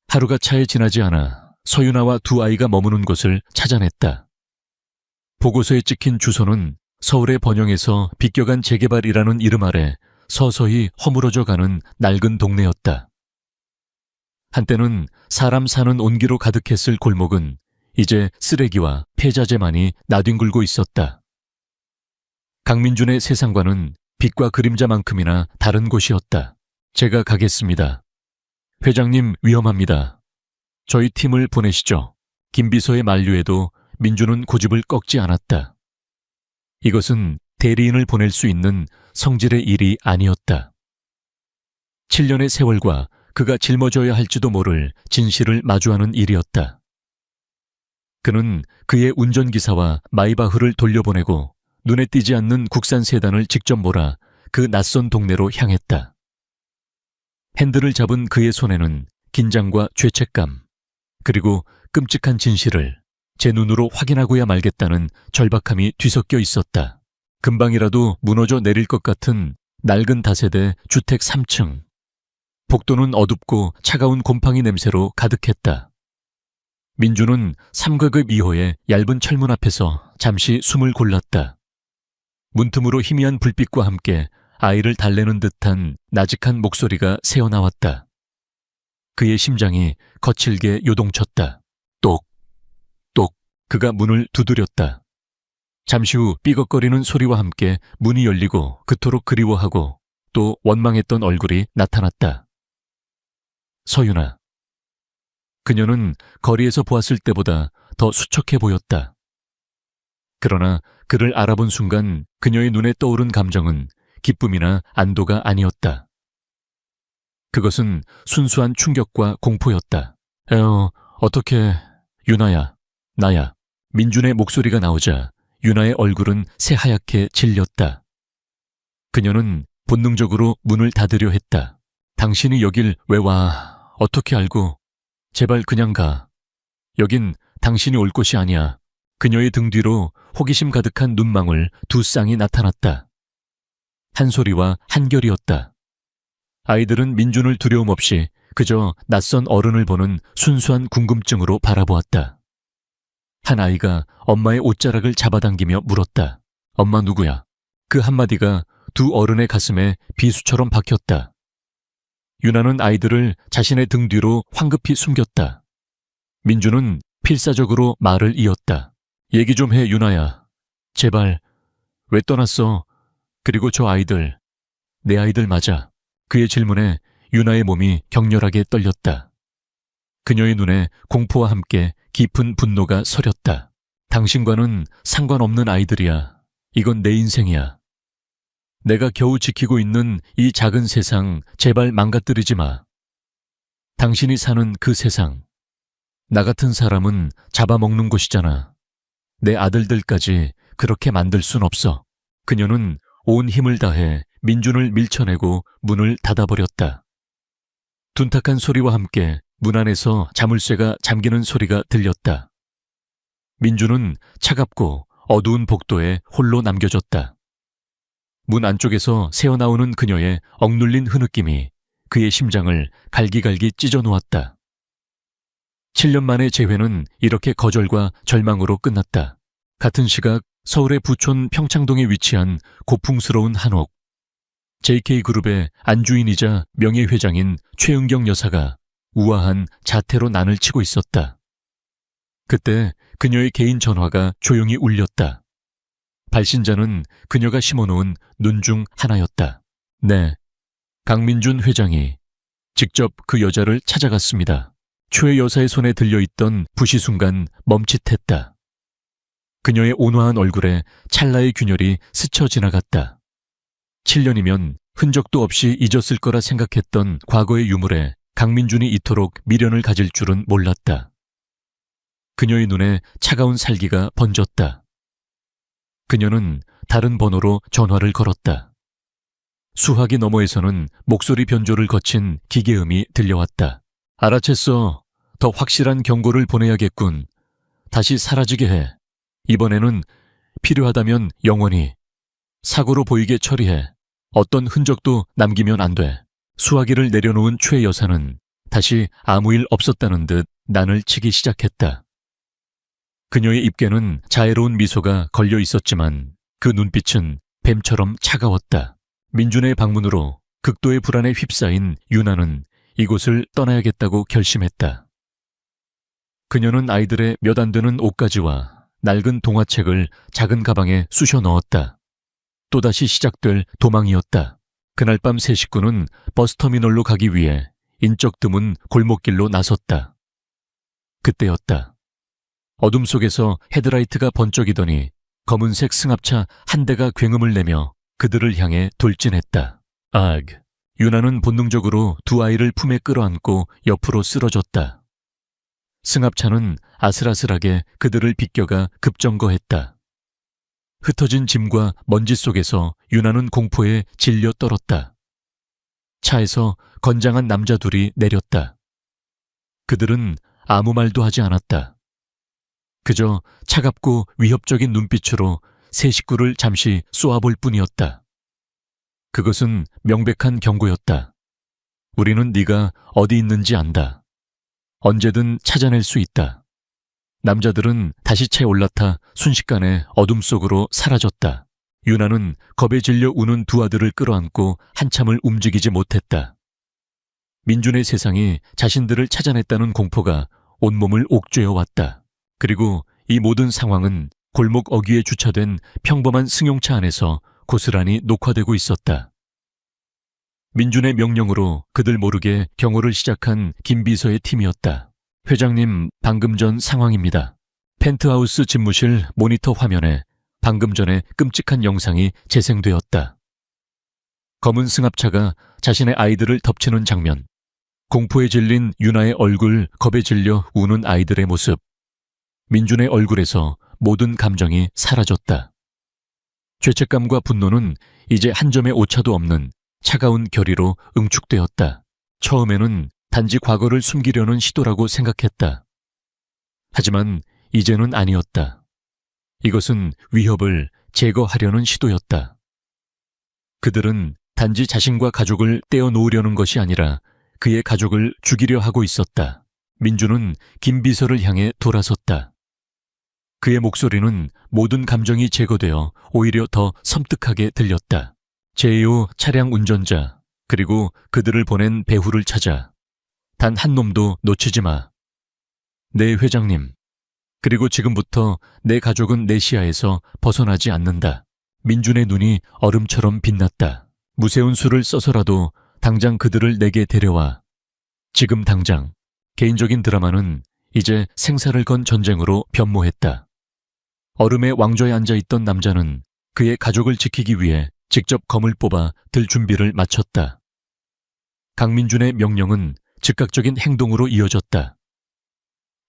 하루가 차에 지나지 않아 서윤아와 두 아이가 머무는 곳을 찾아냈다. 보고서에 찍힌 주소는 서울의 번영에서 비껴간 재개발이라는 이름 아래 서서히 허물어져가는 낡은 동네였다. 한때는 사람 사는 온기로 가득했을 골목은 이제 쓰레기와 폐자재만이 나뒹굴고 있었다. 강민준의 세상과는 빛과 그림자만큼이나 다른 곳이었다. 제가 가겠습니다. 회장님 위험합니다. 저희 팀을 보내시죠. 김비서의 만류에도 민준은 고집을 꺾지 않았다. 이것은 대리인을 보낼 수 있는 성질의 일이 아니었다. 7년의 세월과 그가 짊어져야 할지도 모를 진실을 마주하는 일이었다. 그는 그의 운전기사와 마이바흐를 돌려보내고 눈에 띄지 않는 국산 세단을 직접 몰아 그 낯선 동네로 향했다. 핸들을 잡은 그의 손에는 긴장과 죄책감, 그리고 끔찍한 진실을 제 눈으로 확인하고야 말겠다는 절박함이 뒤섞여 있었다. 금방이라도 무너져 내릴 것 같은 낡은 다세대 주택 3층. 복도는 어둡고 차가운 곰팡이 냄새로 가득했다. 민주는 3가급 2호의 얇은 철문 앞에서 잠시 숨을 골랐다. 문틈으로 희미한 불빛과 함께 아이를 달래는 듯한 나직한 목소리가 새어나왔다. 그의 심장이 거칠게 요동쳤다. 똑, 똑. 그가 문을 두드렸다. 잠시 후 삐걱거리는 소리와 함께 문이 열리고 그토록 그리워하고 또 원망했던 얼굴이 나타났다. 서윤아. 그녀는 거리에서 보았을 때보다 더 수척해 보였다. 그러나 그를 알아본 순간 그녀의 눈에 떠오른 감정은 기쁨이나 안도가 아니었다. 그것은 순수한 충격과 공포였다. 어떻게... 유나야, 나야. 민준의 목소리가 나오자 유나의 얼굴은 새하얗게 질렸다. 그녀는 본능적으로 문을 닫으려 했다. 당신이 여길 왜 와? 어떻게 알고? 제발 그냥 가. 여긴 당신이 올 곳이 아니야. 그녀의 등 뒤로 호기심 가득한 눈망울 두 쌍이 나타났다. 한 소리와 한결이었다. 아이들은 민준을 두려움 없이 그저 낯선 어른을 보는 순수한 궁금증으로 바라보았다. 한 아이가 엄마의 옷자락을 잡아당기며 물었다. 엄마 누구야? 그 한마디가 두 어른의 가슴에 비수처럼 박혔다. 유나는 아이들을 자신의 등 뒤로 황급히 숨겼다. 민준은 필사적으로 말을 이었다. 얘기 좀 해, 유나야. 제발. 왜 떠났어? 그리고 저 아이들. 내 아이들 맞아. 그의 질문에 유나의 몸이 격렬하게 떨렸다. 그녀의 눈에 공포와 함께 깊은 분노가 서렸다. 당신과는 상관없는 아이들이야. 이건 내 인생이야. 내가 겨우 지키고 있는 이 작은 세상 제발 망가뜨리지 마. 당신이 사는 그 세상. 나 같은 사람은 잡아먹는 곳이잖아. 내 아들들까지 그렇게 만들 순 없어. 그녀는 온 힘을 다해 민준을 밀쳐내고 문을 닫아버렸다. 둔탁한 소리와 함께 문 안에서 자물쇠가 잠기는 소리가 들렸다. 민준은 차갑고 어두운 복도에 홀로 남겨졌다. 문 안쪽에서 새어나오는 그녀의 억눌린 흐느낌이 그의 심장을 갈기갈기 찢어놓았다. 7년 만의 재회는 이렇게 거절과 절망으로 끝났다. 같은 시각 서울의 부촌 평창동에 위치한 고풍스러운 한옥. JK그룹의 안주인이자 명예회장인 최은경 여사가 우아한 자태로 난을 치고 있었다. 그때 그녀의 개인 전화가 조용히 울렸다. 발신자는 그녀가 심어놓은 눈 중 하나였다. 네, 강민준 회장이 직접 그 여자를 찾아갔습니다. 최 여사의 손에 들려있던 붓이 순간 멈칫했다. 그녀의 온화한 얼굴에 찰나의 균열이 스쳐 지나갔다. 7년이면 흔적도 없이 잊었을 거라 생각했던 과거의 유물에 강민준이 이토록 미련을 가질 줄은 몰랐다. 그녀의 눈에 차가운 살기가 번졌다. 그녀는 다른 번호로 전화를 걸었다. 수화기 너머에서는 목소리 변조를 거친 기계음이 들려왔다. 알아챘어. 더 확실한 경고를 보내야겠군. 다시 사라지게 해. 이번에는 필요하다면 영원히. 사고로 보이게 처리해. 어떤 흔적도 남기면 안 돼. 수화기를 내려놓은 최 여사는 다시 아무 일 없었다는 듯 난을 치기 시작했다. 그녀의 입에는 자애로운 미소가 걸려 있었지만 그 눈빛은 뱀처럼 차가웠다. 민준의 방문으로 극도의 불안에 휩싸인 유나는 이곳을 떠나야겠다고 결심했다. 그녀는 아이들의 몇 안 되는 옷가지와 낡은 동화책을 작은 가방에 쑤셔 넣었다. 또다시 시작될 도망이었다. 그날 밤 세 식구는 버스터미널로 가기 위해 인적 드문 골목길로 나섰다. 그때였다. 어둠 속에서 헤드라이트가 번쩍이더니 검은색 승합차 한 대가 굉음을 내며 그들을 향해 돌진했다. 악! 유나는 본능적으로 두 아이를 품에 끌어안고 옆으로 쓰러졌다. 승합차는 아슬아슬하게 그들을 비껴가 급정거했다. 흩어진 짐과 먼지 속에서 유나는 공포에 질려 떨었다. 차에서 건장한 남자 둘이 내렸다. 그들은 아무 말도 하지 않았다. 그저 차갑고 위협적인 눈빛으로 세 식구를 잠시 쏘아볼 뿐이었다. 그것은 명백한 경고였다. 우리는 네가 어디 있는지 안다. 언제든 찾아낼 수 있다. 남자들은 다시 채 올라타 순식간에 어둠 속으로 사라졌다. 유나는 겁에 질려 우는 두 아들을 끌어안고 한참을 움직이지 못했다. 민준의 세상이 자신들을 찾아냈다는 공포가 온몸을 옥죄어 왔다. 그리고 이 모든 상황은 골목 어귀에 주차된 평범한 승용차 안에서 고스란히 녹화되고 있었다. 민준의 명령으로 그들 모르게 경호를 시작한 김 비서의 팀이었다. 회장님, 방금 전 상황입니다. 펜트하우스 집무실 모니터 화면에 방금 전에 끔찍한 영상이 재생되었다. 검은 승합차가 자신의 아이들을 덮치는 장면, 공포에 질린 유나의 얼굴, 겁에 질려 우는 아이들의 모습, 민준의 얼굴에서 모든 감정이 사라졌다. 죄책감과 분노는 이제 한 점의 오차도 없는 차가운 결의로 응축되었다. 처음에는 단지 과거를 숨기려는 시도라고 생각했다. 하지만 이제는 아니었다. 이것은 위협을 제거하려는 시도였다. 그들은 단지 자신과 가족을 떼어놓으려는 것이 아니라 그의 가족을 죽이려 하고 있었다. 민주는 김 비서를 향해 돌아섰다. 그의 목소리는 모든 감정이 제거되어 오히려 더 섬뜩하게 들렸다. 제이오 차량 운전자, 그리고 그들을 보낸 배후를 찾아. 단 한 놈도 놓치지 마. 네, 회장님. 그리고 지금부터 내 가족은 내 시야에서 벗어나지 않는다. 민준의 눈이 얼음처럼 빛났다. 무세운 수를 써서라도 당장 그들을 내게 데려와. 지금 당장. 개인적인 드라마는 이제 생사를 건 전쟁으로 변모했다. 얼음의 왕좌에 앉아있던 남자는 그의 가족을 지키기 위해 직접 검을 뽑아 들 준비를 마쳤다. 강민준의 명령은 즉각적인 행동으로 이어졌다.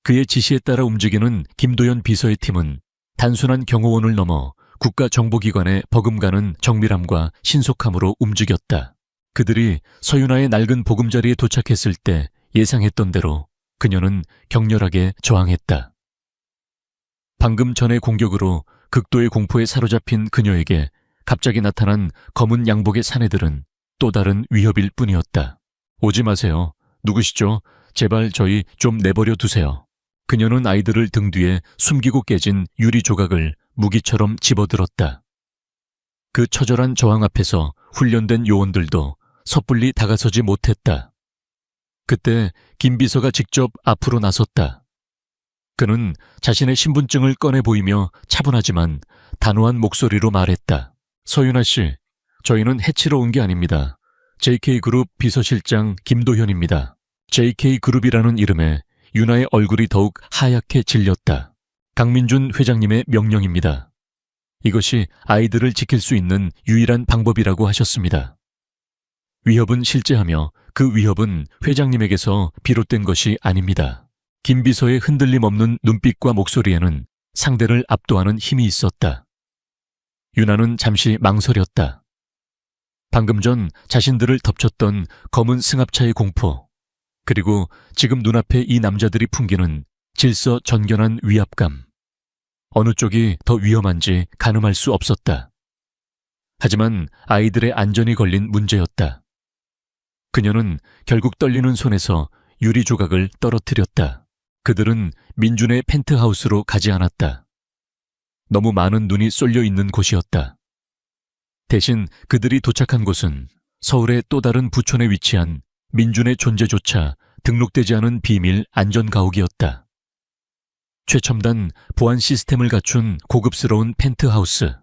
그의 지시에 따라 움직이는 김도연 비서의 팀은 단순한 경호원을 넘어 국가정보기관에 버금가는 정밀함과 신속함으로 움직였다. 그들이 서윤아의 낡은 보금자리에 도착했을 때 예상했던 대로 그녀는 격렬하게 저항했다. 방금 전의 공격으로 극도의 공포에 사로잡힌 그녀에게 갑자기 나타난 검은 양복의 사내들은 또 다른 위협일 뿐이었다. 오지 마세요. 누구시죠? 제발 저희 좀 내버려 두세요. 그녀는 아이들을 등 뒤에 숨기고 깨진 유리 조각을 무기처럼 집어들었다. 그 처절한 저항 앞에서 훈련된 요원들도 섣불리 다가서지 못했다. 그때 김 비서가 직접 앞으로 나섰다. 그는 자신의 신분증을 꺼내 보이며 차분하지만 단호한 목소리로 말했다. 서윤아 씨, 저희는 해치러 온 게 아닙니다. JK그룹 비서실장 김도현입니다. JK그룹이라는 이름에 윤아의 얼굴이 더욱 하얗게 질렸다. 강민준 회장님의 명령입니다. 이것이 아이들을 지킬 수 있는 유일한 방법이라고 하셨습니다. 위협은 실제하며 그 위협은 회장님에게서 비롯된 것이 아닙니다. 김 비서의 흔들림 없는 눈빛과 목소리에는 상대를 압도하는 힘이 있었다. 윤아는 잠시 망설였다. 방금 전 자신들을 덮쳤던 검은 승합차의 공포, 그리고 지금 눈앞에 이 남자들이 풍기는 질서전견한 위압감. 어느 쪽이 더 위험한지 가늠할 수 없었다. 하지만 아이들의 안전이 걸린 문제였다. 그녀는 결국 떨리는 손에서 유리 조각을 떨어뜨렸다. 그들은 민준의 펜트하우스로 가지 않았다. 너무 많은 눈이 쏠려 있는 곳이었다. 대신 그들이 도착한 곳은 서울의 또 다른 부촌에 위치한 민준의 존재조차 등록되지 않은 비밀 안전가옥이었다. 최첨단 보안 시스템을 갖춘 고급스러운 펜트하우스.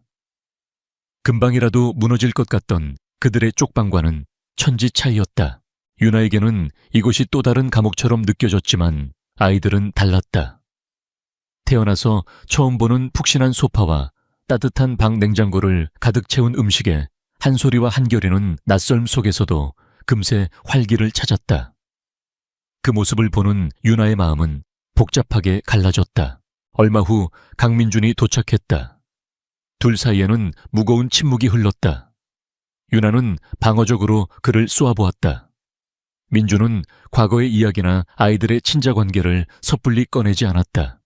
금방이라도 무너질 것 같던 그들의 쪽방과는 천지 차이였다. 윤아에게는 이곳이 또 다른 감옥처럼 느껴졌지만 아이들은 달랐다. 태어나서 처음 보는 푹신한 소파와 따뜻한 방 냉장고를 가득 채운 음식에 한 소리와 한결이는 낯설음 속에서도 금세 활기를 찾았다. 그 모습을 보는 윤아의 마음은 복잡하게 갈라졌다. 얼마 후 강민준이 도착했다. 둘 사이에는 무거운 침묵이 흘렀다. 윤아는 방어적으로 그를 쏘아보았다. 민준은 과거의 이야기나 아이들의 친자 관계를 섣불리 꺼내지 않았다.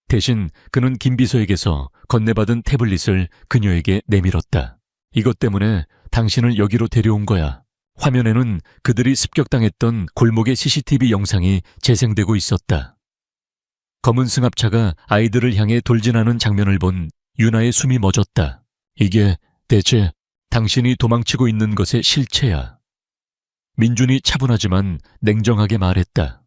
대신 그는 김 비서에게서 건네받은 태블릿을 그녀에게 내밀었다. 이것 때문에 당신을 여기로 데려온 거야. 화면에는 그들이 습격당했던 골목의 CCTV 영상이 재생되고 있었다. 검은 승합차가 아이들을 향해 돌진하는 장면을 본 윤아의 숨이 멎었다. 이게 대체 당신이 도망치고 있는 것의 실체야. 민준이 차분하지만 냉정하게 말했다.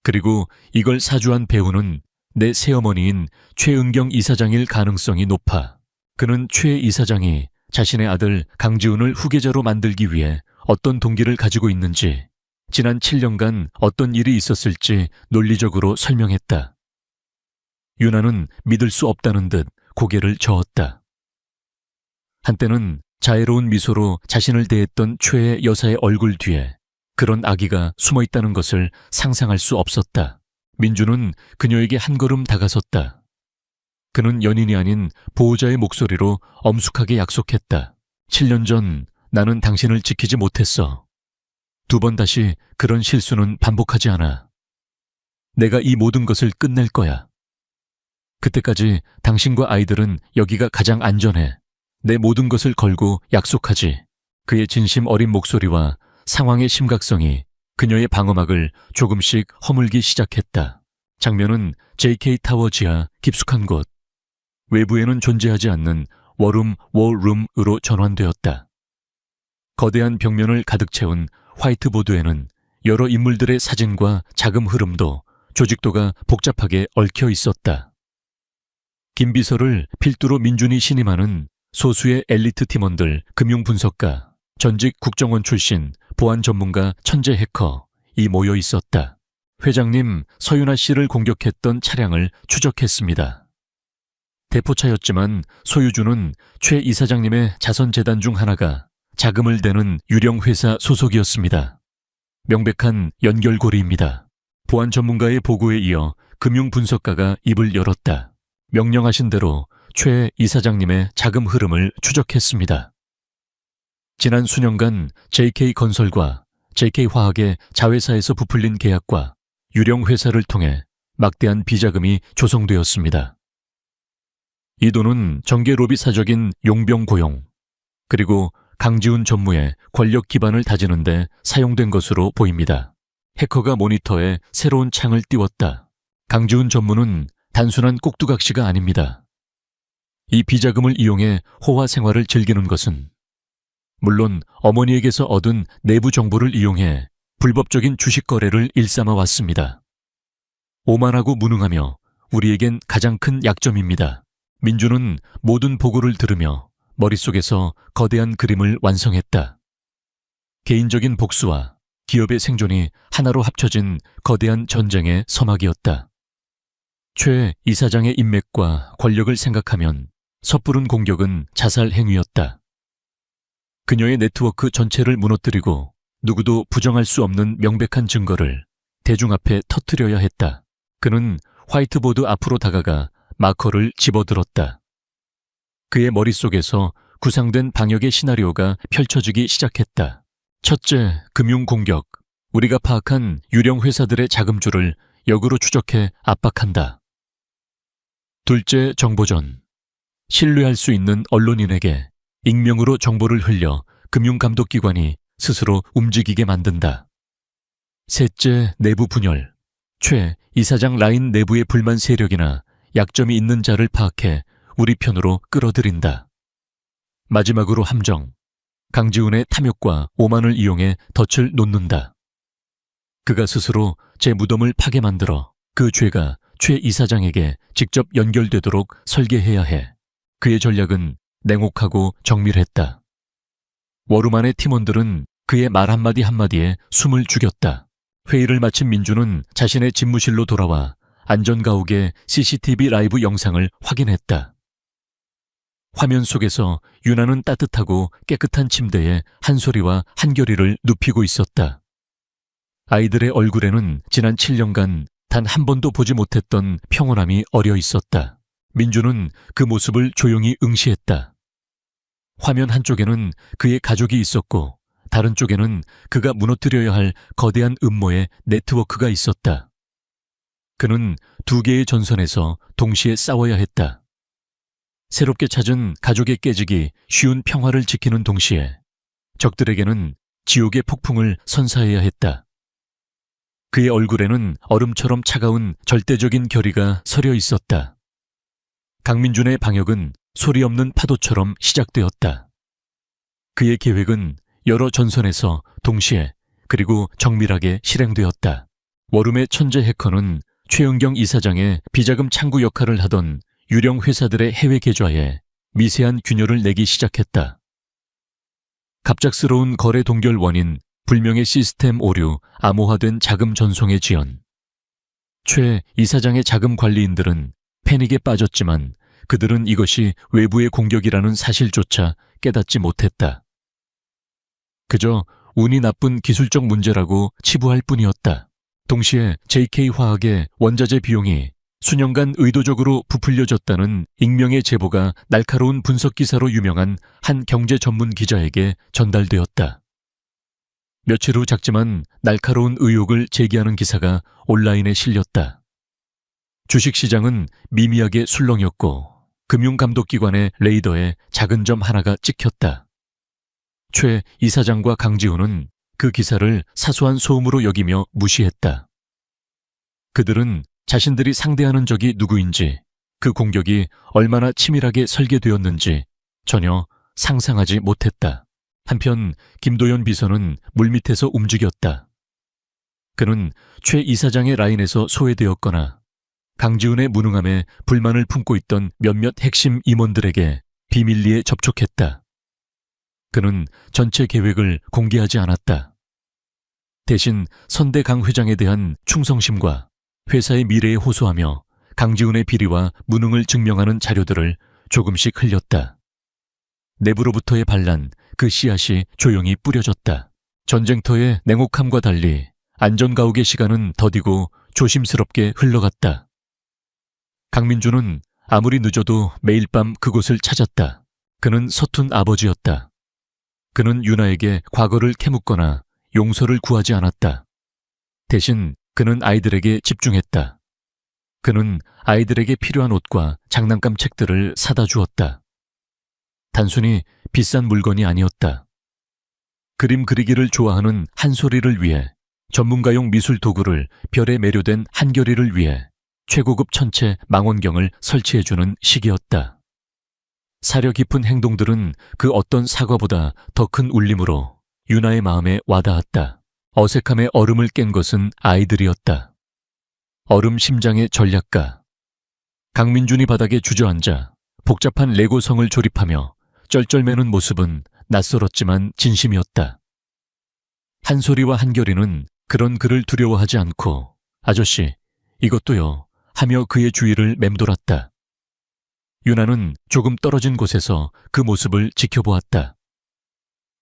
그리고 이걸 사주한 배우는 내 새어머니인 최은경 이사장일 가능성이 높아. 그는 최 이사장이 자신의 아들 강지훈을 후계자로 만들기 위해 어떤 동기를 가지고 있는지, 지난 7년간 어떤 일이 있었을지 논리적으로 설명했다. 윤아는 믿을 수 없다는 듯 고개를 저었다. 한때는 자애로운 미소로 자신을 대했던 최애 여사의 얼굴 뒤에 그런 아기가 숨어있다는 것을 상상할 수 없었다. 민주는 그녀에게 한 걸음 다가섰다. 그는 연인이 아닌 보호자의 목소리로 엄숙하게 약속했다. 7년 전 나는 당신을 지키지 못했어. 두 번 다시 그런 실수는 반복하지 않아. 내가 이 모든 것을 끝낼 거야. 그때까지 당신과 아이들은 여기가 가장 안전해. 내 모든 것을 걸고 약속하지. 그의 진심 어린 목소리와 상황의 심각성이 그녀의 방어막을 조금씩 허물기 시작했다. 장면은 JK 타워 지하 깊숙한 곳. 외부에는 존재하지 않는 워룸으로 전환되었다. 거대한 벽면을 가득 채운 화이트보드에는 여러 인물들의 사진과 자금 흐름도 조직도가 복잡하게 얽혀 있었다. 김비서를 필두로 민준이 신임하는 소수의 엘리트 팀원들, 금융분석가, 전직 국정원 출신, 보안 전문가, 천재 해커이 모여 있었다. 회장님 서윤아 씨를 공격했던 차량을 추적했습니다. 대포차였지만 소유주는 최 이사장님의 자선재단 중 하나가 자금을 대는 유령 회사 소속이었습니다. 명백한 연결고리입니다. 보안 전문가의 보고에 이어 금융분석가가 입을 열었다. 명령하신 대로 최 이사장님의 자금 흐름을 추적했습니다. 지난 수년간 JK건설과 JK화학의 자회사에서 부풀린 계약과 유령 회사를 통해 막대한 비자금이 조성되었습니다. 이 돈은 정계 로비 사적인 용병 고용, 그리고 강지훈 전무의 권력 기반을 다지는 데 사용된 것으로 보입니다. 해커가 모니터에 새로운 창을 띄웠다. 강지훈 전무는 단순한 꼭두각시가 아닙니다. 이 비자금을 이용해 호화 생활을 즐기는 것은 물론 어머니에게서 얻은 내부 정보를 이용해 불법적인 주식 거래를 일삼아 왔습니다. 오만하고 무능하며 우리에겐 가장 큰 약점입니다. 민주는 모든 보고를 들으며 머릿속에서 거대한 그림을 완성했다. 개인적인 복수와 기업의 생존이 하나로 합쳐진 거대한 전쟁의 서막이었다. 최 이사장의 인맥과 권력을 생각하면 섣부른 공격은 자살 행위였다. 그녀의 네트워크 전체를 무너뜨리고 누구도 부정할 수 없는 명백한 증거를 대중 앞에 터뜨려야 했다. 그는 화이트보드 앞으로 다가가 마커를 집어들었다. 그의 머릿속에서 구상된 방역의 시나리오가 펼쳐지기 시작했다. 첫째, 금융공격. 우리가 파악한 유령 회사들의 자금줄을 역으로 추적해 압박한다. 둘째, 정보전. 신뢰할 수 있는 언론인에게 익명으로 정보를 흘려 금융감독기관이 스스로 움직이게 만든다. 셋째, 내부 분열. 최 이사장 라인 내부의 불만 세력이나 약점이 있는 자를 파악해 우리 편으로 끌어들인다. 마지막으로 함정. 강지훈의 탐욕과 오만을 이용해 덫을 놓는다. 그가 스스로 제 무덤을 파게 만들어 그 죄가 최 이사장에게 직접 연결되도록 설계해야 해. 그의 전략은 냉혹하고 정밀했다. 워룸 안의 팀원들은 그의 말 한마디 한마디에 숨을 죽였다. 회의를 마친 민주는 자신의 집무실로 돌아와 안전가옥의 CCTV 라이브 영상을 확인했다. 화면 속에서 유나는 따뜻하고 깨끗한 침대에 한소리와 한결이를 눕히고 있었다. 아이들의 얼굴에는 지난 7년간 단 한 번도 보지 못했던 평온함이 어려 있었다. 민주는 그 모습을 조용히 응시했다. 화면 한쪽에는 그의 가족이 있었고 다른 쪽에는 그가 무너뜨려야 할 거대한 음모의 네트워크가 있었다. 그는 두 개의 전선에서 동시에 싸워야 했다. 새롭게 찾은 가족의 깨지기 쉬운 평화를 지키는 동시에 적들에게는 지옥의 폭풍을 선사해야 했다. 그의 얼굴에는 얼음처럼 차가운 절대적인 결의가 서려 있었다. 강민준의 방역은 소리 없는 파도처럼 시작되었다. 그의 계획은 여러 전선에서 동시에 그리고 정밀하게 실행되었다. 워룸의 천재 해커는 최은경 이사장의 비자금 창구 역할을 하던 유령 회사들의 해외 계좌에 미세한 균열을 내기 시작했다. 갑작스러운 거래 동결 원인, 불명의 시스템 오류, 암호화된 자금 전송의 지연. 최 이사장의 자금 관리인들은 패닉에 빠졌지만 그들은 이것이 외부의 공격이라는 사실조차 깨닫지 못했다. 그저 운이 나쁜 기술적 문제라고 치부할 뿐이었다. 동시에 JK화학의 원자재 비용이 수년간 의도적으로 부풀려졌다는 익명의 제보가 날카로운 분석 기사로 유명한 한 경제 전문 기자에게 전달되었다. 며칠 후 작지만 날카로운 의혹을 제기하는 기사가 온라인에 실렸다. 주식시장은 미미하게 술렁였고 금융감독기관의 레이더에 작은 점 하나가 찍혔다. 최 이사장과 강지훈은 그 기사를 사소한 소음으로 여기며 무시했다. 그들은 자신들이 상대하는 적이 누구인지, 그 공격이 얼마나 치밀하게 설계되었는지 전혀 상상하지 못했다. 한편 김도연 비서는 물밑에서 움직였다. 그는 최 이사장의 라인에서 소외되었거나 강지훈의 무능함에 불만을 품고 있던 몇몇 핵심 임원들에게 비밀리에 접촉했다. 그는 전체 계획을 공개하지 않았다. 대신 선대 강 회장에 대한 충성심과 회사의 미래에 호소하며 강지훈의 비리와 무능을 증명하는 자료들을 조금씩 흘렸다. 내부로부터의 반란, 그 씨앗이 조용히 뿌려졌다. 전쟁터의 냉혹함과 달리 안전가옥의 시간은 더디고 조심스럽게 흘러갔다. 강민주는 아무리 늦어도 매일 밤 그곳을 찾았다. 그는 서툰 아버지였다. 그는 유나에게 과거를 캐묻거나 용서를 구하지 않았다. 대신 그는 아이들에게 집중했다. 그는 아이들에게 필요한 옷과 장난감 책들을 사다 주었다. 단순히 비싼 물건이 아니었다. 그림 그리기를 좋아하는 한소리를 위해, 전문가용 미술 도구를 별에 매료된 한결이를 위해 최고급 천체 망원경을 설치해주는 시기였다. 사려 깊은 행동들은 그 어떤 사과보다 더 큰 울림으로 유나의 마음에 와닿았다. 어색함의 얼음을 깬 것은 아이들이었다. 얼음 심장의 전략가. 강민준이 바닥에 주저앉아 복잡한 레고성을 조립하며 쩔쩔매는 모습은 낯설었지만 진심이었다. 한소리와 한결이는 그런 그를 두려워하지 않고 아저씨, 이것도요 하며 그의 주위를 맴돌았다. 유나는 조금 떨어진 곳에서 그 모습을 지켜보았다.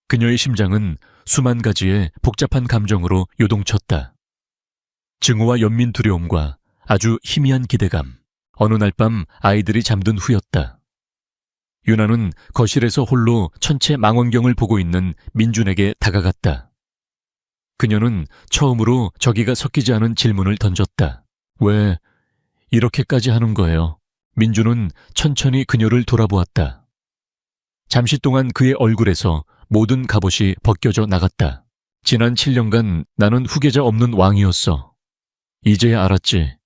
그녀의 심장은 수만 가지의 복잡한 감정으로 요동쳤다. 증오와 연민 두려움과 아주 희미한 기대감. 어느 날 밤 아이들이 잠든 후였다. 유나는 거실에서 홀로 천체 망원경을 보고 있는 민준에게 다가갔다. 그녀는 처음으로 저기가 섞이지 않은 질문을 던졌다. 왜 이렇게까지 하는 거예요? 민준은 천천히 그녀를 돌아보았다. 잠시 동안 그의 얼굴에서 모든 갑옷이 벗겨져 나갔다. 지난 7년간 나는 후계자 없는 왕이었어. 이제야 알았지.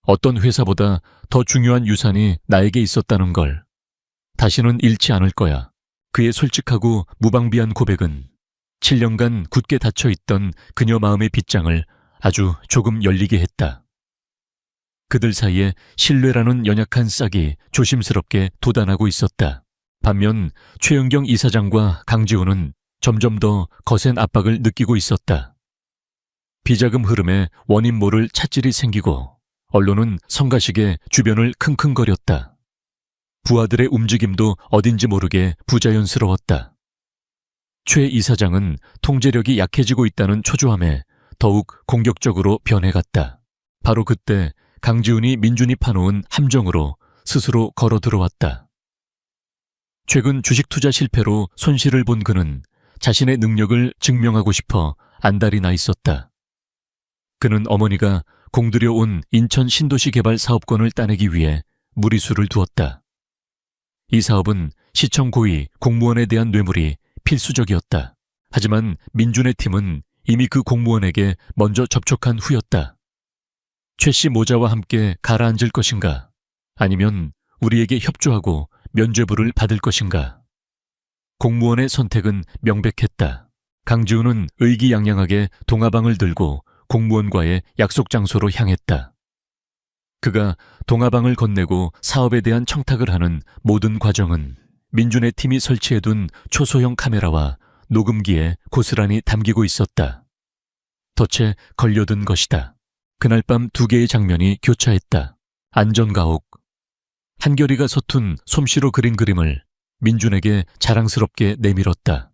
어떤 회사보다 더 중요한 유산이 나에게 있었다는 걸. 다시는 잃지 않을 거야. 그의 솔직하고 무방비한 고백은 7년간 굳게 닫혀있던 그녀 마음의 빗장을 아주 조금 열리게 했다. 그들 사이에 신뢰라는 연약한 싹이 조심스럽게 돋아나고 있었다. 반면 최은경 이사장과 강지훈은 점점 더 거센 압박을 느끼고 있었다. 비자금 흐름에 원인 모를 찻질이 생기고 언론은 성가시게 주변을 킁킁거렸다. 부하들의 움직임도 어딘지 모르게 부자연스러웠다. 최 이사장은 통제력이 약해지고 있다는 초조함에 더욱 공격적으로 변해갔다. 바로 그때 강지훈이 민준이 파놓은 함정으로 스스로 걸어 들어왔다. 최근 주식 투자 실패로 손실을 본 그는 자신의 능력을 증명하고 싶어 안달이 나 있었다. 그는 어머니가 공들여 온 인천 신도시 개발 사업권을 따내기 위해 무리수를 두었다. 이 사업은 시청 고위 공무원에 대한 뇌물이 필수적이었다. 하지만 민준의 팀은 이미 그 공무원에게 먼저 접촉한 후였다. 최 씨 모자와 함께 가라앉을 것인가? 아니면 우리에게 협조하고 면죄부를 받을 것인가? 공무원의 선택은 명백했다. 강지훈은 의기양양하게 동화방을 들고 공무원과의 약속 장소로 향했다. 그가 동화방을 건네고 사업에 대한 청탁을 하는 모든 과정은 민준의 팀이 설치해둔 초소형 카메라와 녹음기에 고스란히 담기고 있었다. 덫에 걸려든 것이다. 그날 밤 두 개의 장면이 교차했다. 안전가옥. 한결이가 서툰 솜씨로 그린 그림을 민준에게 자랑스럽게 내밀었다.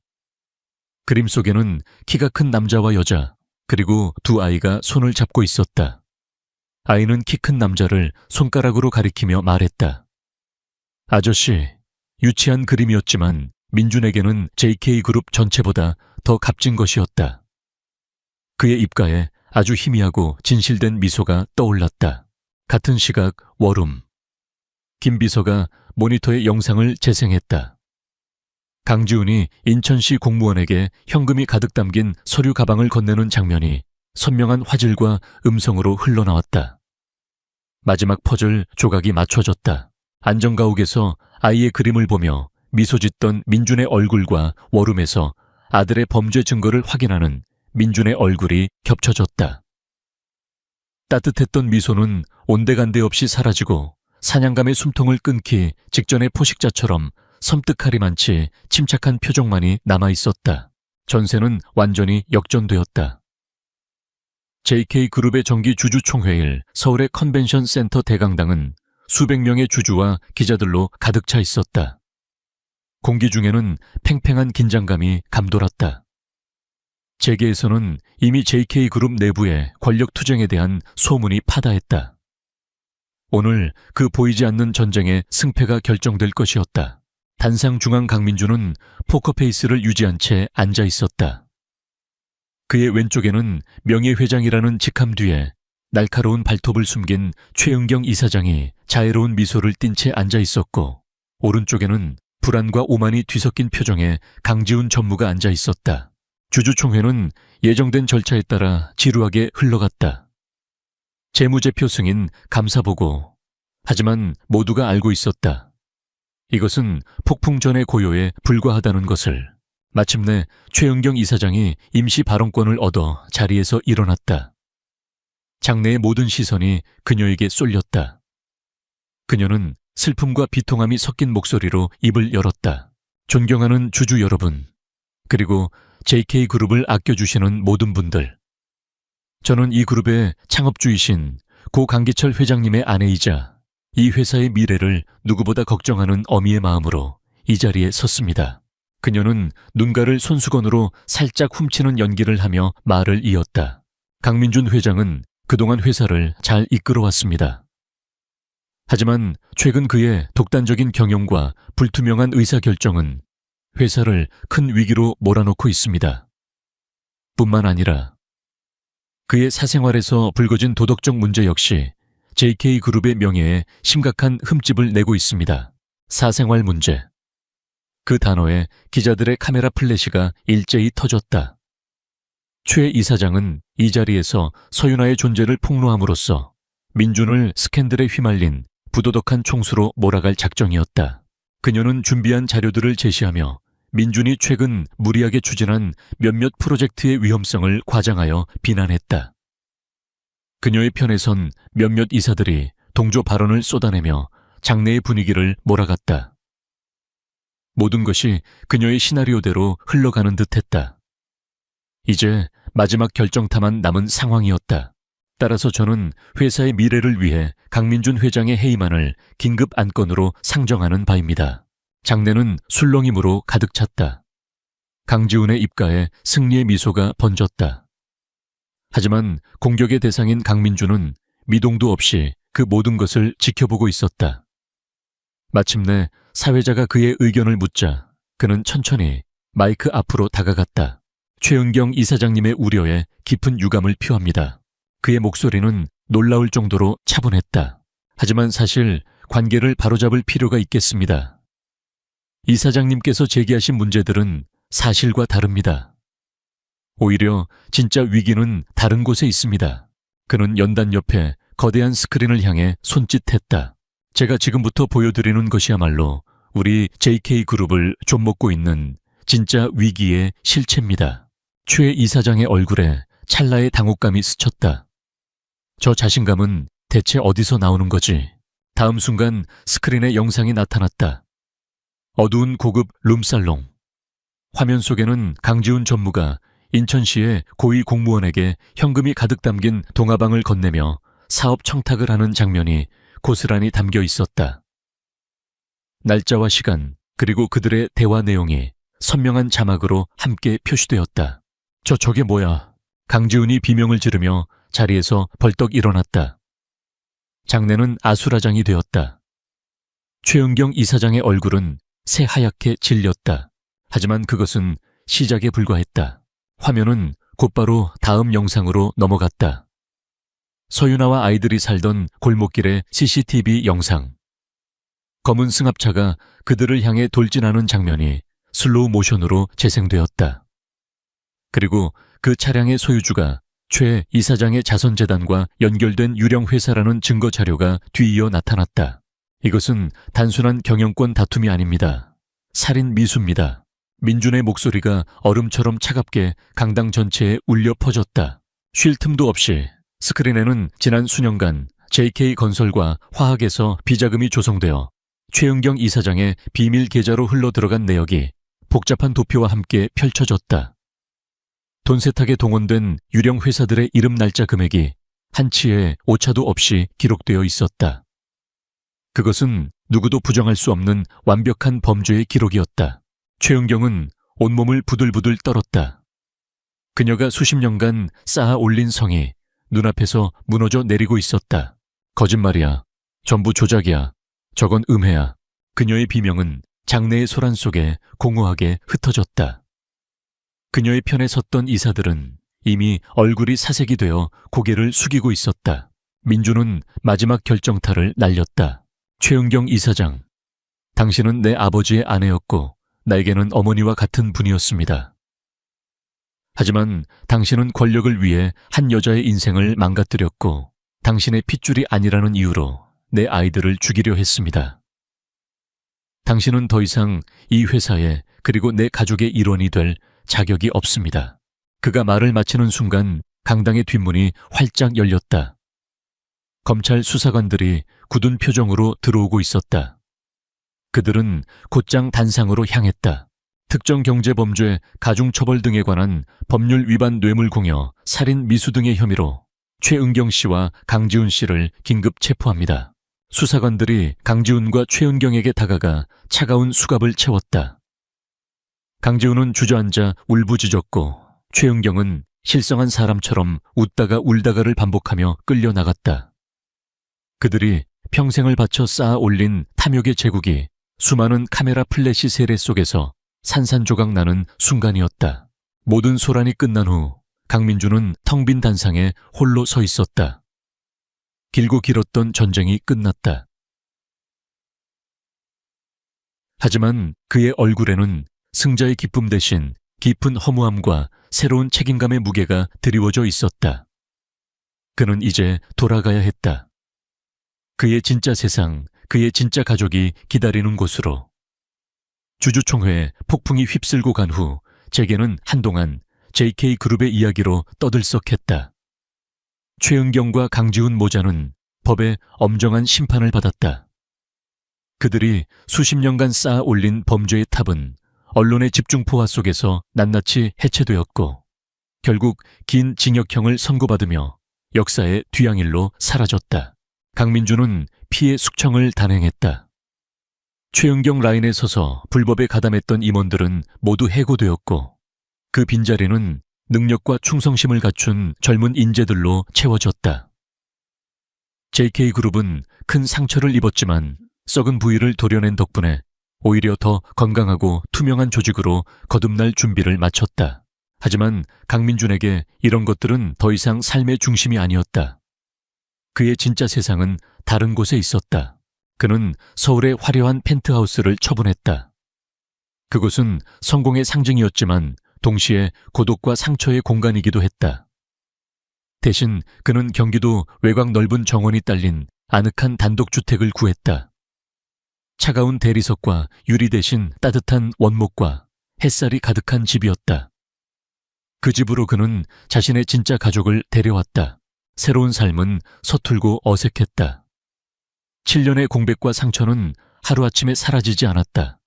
그림 속에는 키가 큰 남자와 여자, 그리고 두 아이가 손을 잡고 있었다. 아이는 키 큰 남자를 손가락으로 가리키며 말했다. 아저씨, 유치한 그림이었지만 민준에게는 JK그룹 전체보다 더 값진 것이었다. 그의 입가에 아주 희미하고 진실된 미소가 떠올랐다. 같은 시각 월음. 김 비서가 모니터에 영상을 재생했다. 강지훈이 인천시 공무원에게 현금이 가득 담긴 서류 가방을 건네는 장면이 선명한 화질과 음성으로 흘러나왔다. 마지막 퍼즐 조각이 맞춰졌다. 안전가옥에서 아이의 그림을 보며 미소 짓던 민준의 얼굴과 월음에서 아들의 범죄 증거를 확인하는 민준의 얼굴이 겹쳐졌다. 따뜻했던 미소는 온데간데 없이 사라지고 사냥감의 숨통을 끊기 직전의 포식자처럼 섬뜩하리만치 침착한 표정만이 남아있었다. 전세는 완전히 역전되었다. JK그룹의 정기 주주총회일 서울의 컨벤션 센터 대강당은 수백 명의 주주와 기자들로 가득 차 있었다. 공기 중에는 팽팽한 긴장감이 감돌았다. 재계에서는 이미 JK그룹 내부의 권력 투쟁에 대한 소문이 파다했다. 오늘 그 보이지 않는 전쟁의 승패가 결정될 것이었다. 단상 중앙 강민주는 포커페이스를 유지한 채 앉아 있었다. 그의 왼쪽에는 명예회장이라는 직함 뒤에 날카로운 발톱을 숨긴 최은경 이사장이 자애로운 미소를 띤 채 앉아 있었고, 오른쪽에는 불안과 오만이 뒤섞인 표정의 강지훈 전무가 앉아 있었다. 주주총회는 예정된 절차에 따라 지루하게 흘러갔다. 재무제표 승인, 감사보고. 하지만 모두가 알고 있었다. 이것은 폭풍 전의 고요에 불과하다는 것을. 마침내 최은경 이사장이 임시 발언권을 얻어 자리에서 일어났다. 장내의 모든 시선이 그녀에게 쏠렸다. 그녀는 슬픔과 비통함이 섞인 목소리로 입을 열었다. 존경하는 주주 여러분, 그리고 JK그룹을 아껴주시는 모든 분들. 저는 이 그룹의 창업주이신 고 강기철 회장님의 아내이자 이 회사의 미래를 누구보다 걱정하는 어미의 마음으로 이 자리에 섰습니다. 그녀는 눈가를 손수건으로 살짝 훔치는 연기를 하며 말을 이었다. 강민준 회장은 그동안 회사를 잘 이끌어왔습니다. 하지만 최근 그의 독단적인 경영과 불투명한 의사결정은 회사를 큰 위기로 몰아넣고 있습니다. 뿐만 아니라 그의 사생활에서 불거진 도덕적 문제 역시 JK그룹의 명예에 심각한 흠집을 내고 있습니다. 사생활 문제. 그 단어에 기자들의 카메라 플래시가 일제히 터졌다. 최 이사장은 이 자리에서 서윤아의 존재를 폭로함으로써 민준을 스캔들에 휘말린 부도덕한 총수로 몰아갈 작정이었다. 그녀는 준비한 자료들을 제시하며 민준이 최근 무리하게 추진한 몇몇 프로젝트의 위험성을 과장하여 비난했다. 그녀의 편에 선 몇몇 이사들이 동조 발언을 쏟아내며 장내의 분위기를 몰아갔다. 모든 것이 그녀의 시나리오대로 흘러가는 듯했다. 이제 마지막 결정타만 남은 상황이었다. 따라서 저는 회사의 미래를 위해 강민준 회장의 해임안을 긴급 안건으로 상정하는 바입니다. 장내는 술렁임으로 가득 찼다. 강지훈의 입가에 승리의 미소가 번졌다. 하지만 공격의 대상인 강민준은 미동도 없이 그 모든 것을 지켜보고 있었다. 마침내 사회자가 그의 의견을 묻자 그는 천천히 마이크 앞으로 다가갔다. 최은경 이사장님의 우려에 깊은 유감을 표합니다. 그의 목소리는 놀라울 정도로 차분했다. 하지만 사실 관계를 바로잡을 필요가 있겠습니다. 이사장님께서 제기하신 문제들은 사실과 다릅니다. 오히려 진짜 위기는 다른 곳에 있습니다. 그는 연단 옆에 거대한 스크린을 향해 손짓했다. 제가 지금부터 보여드리는 것이야말로 우리 JK그룹을 좀먹고 있는 진짜 위기의 실체입니다. 최 이사장의 얼굴에 찰나의 당혹감이 스쳤다. 저 자신감은 대체 어디서 나오는 거지? 다음 순간 스크린에 영상이 나타났다. 어두운 고급 룸살롱. 화면 속에는 강지훈 전무가 인천시의 고위 공무원에게 현금이 가득 담긴 동화방을 건네며 사업 청탁을 하는 장면이 고스란히 담겨 있었다. 날짜와 시간, 그리고 그들의 대화 내용이 선명한 자막으로 함께 표시되었다. 저게 뭐야? 강지훈이 비명을 지르며 자리에서 벌떡 일어났다. 장내는 아수라장이 되었다. 최은경 이사장의 얼굴은 새하얗게 질렸다. 하지만 그것은 시작에 불과했다. 화면은 곧바로 다음 영상으로 넘어갔다. 서윤아와 아이들이 살던 골목길의 CCTV 영상. 검은 승합차가 그들을 향해 돌진하는 장면이 슬로우 모션으로 재생되었다. 그리고 그 차량의 소유주가 최 이사장의 자선재단과 연결된 유령 회사라는 증거 자료가 뒤이어 나타났다. 이것은 단순한 경영권 다툼이 아닙니다. 살인 미수입니다. 민준의 목소리가 얼음처럼 차갑게 강당 전체에 울려 퍼졌다. 쉴 틈도 없이 스크린에는 지난 수년간 JK건설과 화학에서 비자금이 조성되어 최은경 이사장의 비밀 계좌로 흘러들어간 내역이 복잡한 도표와 함께 펼쳐졌다. 돈 세탁에 동원된 유령 회사들의 이름 날짜 금액이 한치의 오차도 없이 기록되어 있었다. 그것은 누구도 부정할 수 없는 완벽한 범죄의 기록이었다. 최은경은 온몸을 부들부들 떨었다. 그녀가 수십 년간 쌓아 올린 성이 눈앞에서 무너져 내리고 있었다. 거짓말이야. 전부 조작이야. 저건 음해야. 그녀의 비명은 장내의 소란 속에 공허하게 흩어졌다. 그녀의 편에 섰던 이사들은 이미 얼굴이 사색이 되어 고개를 숙이고 있었다. 민주는 마지막 결정타를 날렸다. 최은경 이사장, 당신은 내 아버지의 아내였고 나에게는 어머니와 같은 분이었습니다. 하지만 당신은 권력을 위해 한 여자의 인생을 망가뜨렸고 당신의 핏줄이 아니라는 이유로 내 아이들을 죽이려 했습니다. 당신은 더 이상 이 회사에 그리고 내 가족의 일원이 될 자격이 없습니다. 그가 말을 마치는 순간 강당의 뒷문이 활짝 열렸다. 검찰 수사관들이 굳은 표정으로 들어오고 있었다. 그들은 곧장 단상으로 향했다. 특정 경제범죄, 가중처벌 등에 관한 법률 위반 뇌물공여, 살인 미수 등의 혐의로 최은경 씨와 강지훈 씨를 긴급 체포합니다. 수사관들이 강지훈과 최은경에게 다가가 차가운 수갑을 채웠다. 강지훈은 주저앉아 울부짖었고 최은경은 실성한 사람처럼 웃다가 울다가를 반복하며 끌려나갔다. 그들이 평생을 바쳐 쌓아 올린 탐욕의 제국이 수많은 카메라 플래시 세례 속에서 산산조각 나는 순간이었다. 모든 소란이 끝난 후 강민주는 텅 빈 단상에 홀로 서 있었다. 길고 길었던 전쟁이 끝났다. 하지만 그의 얼굴에는 승자의 기쁨 대신 깊은 허무함과 새로운 책임감의 무게가 드리워져 있었다. 그는 이제 돌아가야 했다. 그의 진짜 세상, 그의 진짜 가족이 기다리는 곳으로. 주주총회에 폭풍이 휩쓸고 간 후 재계는 한동안 JK그룹의 이야기로 떠들썩했다. 최은경과 강지훈 모자는 법의 엄정한 심판을 받았다. 그들이 수십 년간 쌓아 올린 범죄의 탑은 언론의 집중포화 속에서 낱낱이 해체되었고 결국 긴 징역형을 선고받으며 역사의 뒤양일로 사라졌다. 강민주는 피해 숙청을 단행했다. 최은경 라인에 서서 불법에 가담했던 임원들은 모두 해고되었고 그 빈자리는 능력과 충성심을 갖춘 젊은 인재들로 채워졌다. JK그룹은 큰 상처를 입었지만 썩은 부위를 도려낸 덕분에 오히려 더 건강하고 투명한 조직으로 거듭날 준비를 마쳤다. 하지만 강민준에게 이런 것들은 더 이상 삶의 중심이 아니었다. 그의 진짜 세상은 다른 곳에 있었다. 그는 서울의 화려한 펜트하우스를 처분했다. 그곳은 성공의 상징이었지만 동시에 고독과 상처의 공간이기도 했다. 대신 그는 경기도 외곽 넓은 정원이 딸린 아늑한 단독주택을 구했다. 차가운 대리석과 유리 대신 따뜻한 원목과 햇살이 가득한 집이었다. 그 집으로 그는 자신의 진짜 가족을 데려왔다. 새로운 삶은 서툴고 어색했다. 7년의 공백과 상처는 하루아침에 사라지지 않았다.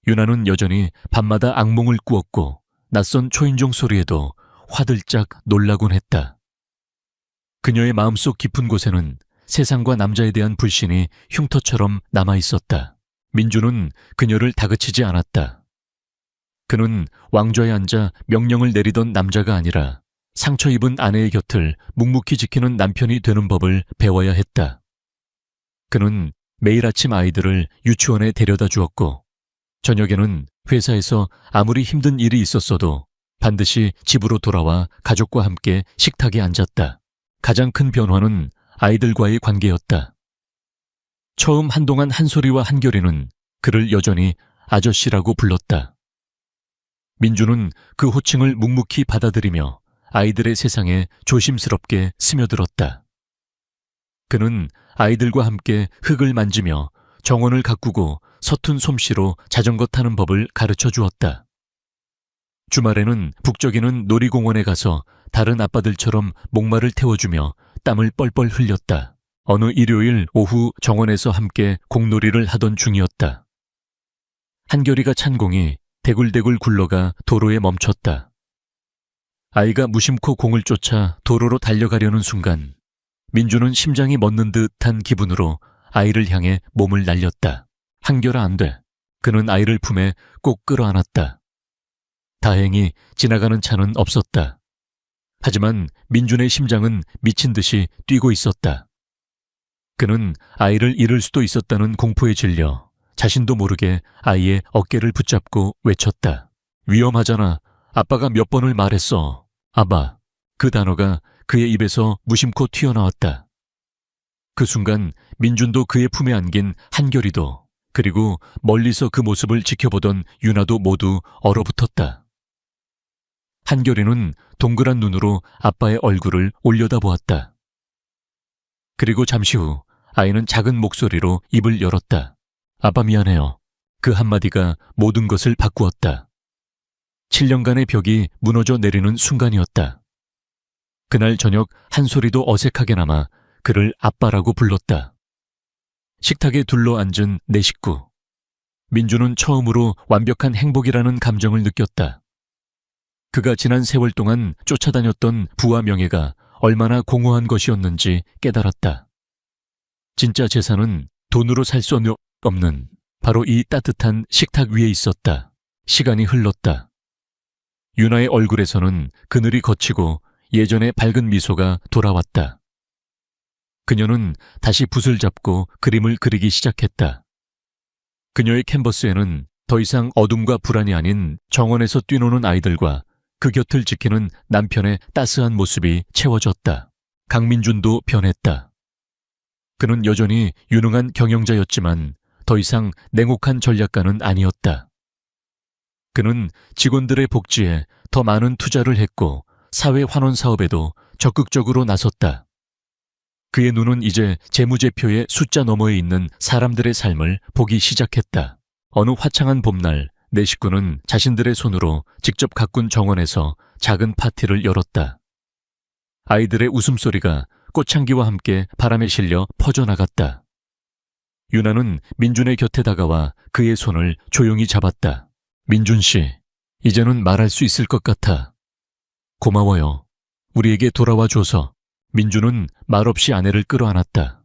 유나는 여전히 밤마다 악몽을 꾸었고 낯선 초인종 소리에도 화들짝 놀라곤 했다. 그녀의 마음속 깊은 곳에는 세상과 남자에 대한 불신이 흉터처럼 남아있었다. 민주는 그녀를 다그치지 않았다. 그는 왕좌에 앉아 명령을 내리던 남자가 아니라 상처 입은 아내의 곁을 묵묵히 지키는 남편이 되는 법을 배워야 했다. 그는 매일 아침 아이들을 유치원에 데려다 주었고 저녁에는 회사에서 아무리 힘든 일이 있었어도 반드시 집으로 돌아와 가족과 함께 식탁에 앉았다. 가장 큰 변화는 아이들과의 관계였다. 처음 한동안 한솔이와 한결이는 그를 여전히 아저씨라고 불렀다. 민주는 그 호칭을 묵묵히 받아들이며 아이들의 세상에 조심스럽게 스며들었다. 그는 아이들과 함께 흙을 만지며 정원을 가꾸고 서툰 솜씨로 자전거 타는 법을 가르쳐 주었다. 주말에는 북적이는 놀이공원에 가서 다른 아빠들처럼 목마를 태워주며 땀을 뻘뻘 흘렸다. 어느 일요일 오후 정원에서 함께 공놀이를 하던 중이었다. 한결이가 찬 공이 대굴대굴 굴러가 도로에 멈췄다. 아이가 무심코 공을 쫓아 도로로 달려가려는 순간 민주는 심장이 멎는 듯한 기분으로 아이를 향해 몸을 날렸다. 한결아, 안 돼. 그는 아이를 품에 꼭 끌어안았다. 다행히 지나가는 차는 없었다. 하지만 민준의 심장은 미친 듯이 뛰고 있었다. 그는 아이를 잃을 수도 있었다는 공포에 질려 자신도 모르게 아이의 어깨를 붙잡고 외쳤다. 위험하잖아. 아빠가 몇 번을 말했어. 아빠. 그 단어가 그의 입에서 무심코 튀어나왔다. 그 순간 민준도 그의 품에 안긴 한결이도, 그리고 멀리서 그 모습을 지켜보던 유나도 모두 얼어붙었다. 한결이는 동그란 눈으로 아빠의 얼굴을 올려다보았다. 그리고 잠시 후 아이는 작은 목소리로 입을 열었다. 아빠 미안해요. 그 한마디가 모든 것을 바꾸었다. 7년간의 벽이 무너져 내리는 순간이었다. 그날 저녁 한솔이도 어색하게나마 그를 아빠라고 불렀다. 식탁에 둘러앉은 네 식구. 민주는 처음으로 완벽한 행복이라는 감정을 느꼈다. 그가 지난 세월 동안 쫓아다녔던 부와 명예가 얼마나 공허한 것이었는지 깨달았다. 진짜 재산은 돈으로 살 수 없는 바로 이 따뜻한 식탁 위에 있었다. 시간이 흘렀다. 유나의 얼굴에서는 그늘이 걷히고 예전의 밝은 미소가 돌아왔다. 그녀는 다시 붓을 잡고 그림을 그리기 시작했다. 그녀의 캔버스에는 더 이상 어둠과 불안이 아닌 정원에서 뛰노는 아이들과 그 곁을 지키는 남편의 따스한 모습이 채워졌다. 강민준도 변했다. 그는 여전히 유능한 경영자였지만 더 이상 냉혹한 전략가는 아니었다. 그는 직원들의 복지에 더 많은 투자를 했고 사회 환원 사업에도 적극적으로 나섰다. 그의 눈은 이제 재무제표의 숫자 너머에 있는 사람들의 삶을 보기 시작했다. 어느 화창한 봄날 네 식구는 자신들의 손으로 직접 가꾼 정원에서 작은 파티를 열었다. 아이들의 웃음소리가 꽃향기와 함께 바람에 실려 퍼져나갔다. 유나는 민준의 곁에 다가와 그의 손을 조용히 잡았다. 민준 씨, 이제는 말할 수 있을 것 같아. 고마워요. 우리에게 돌아와 줘서. 민준은 말없이 아내를 끌어안았다.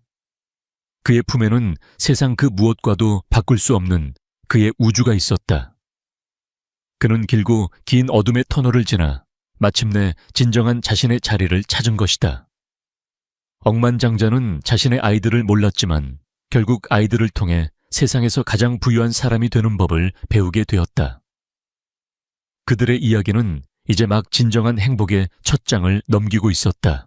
그의 품에는 세상 그 무엇과도 바꿀 수 없는 그의 우주가 있었다. 그는 길고 긴 어둠의 터널을 지나 마침내 진정한 자신의 자리를 찾은 것이다. 억만장자는 자신의 아이들을 몰랐지만 결국 아이들을 통해 세상에서 가장 부유한 사람이 되는 법을 배우게 되었다. 그들의 이야기는 이제 막 진정한 행복의 첫 장을 넘기고 있었다.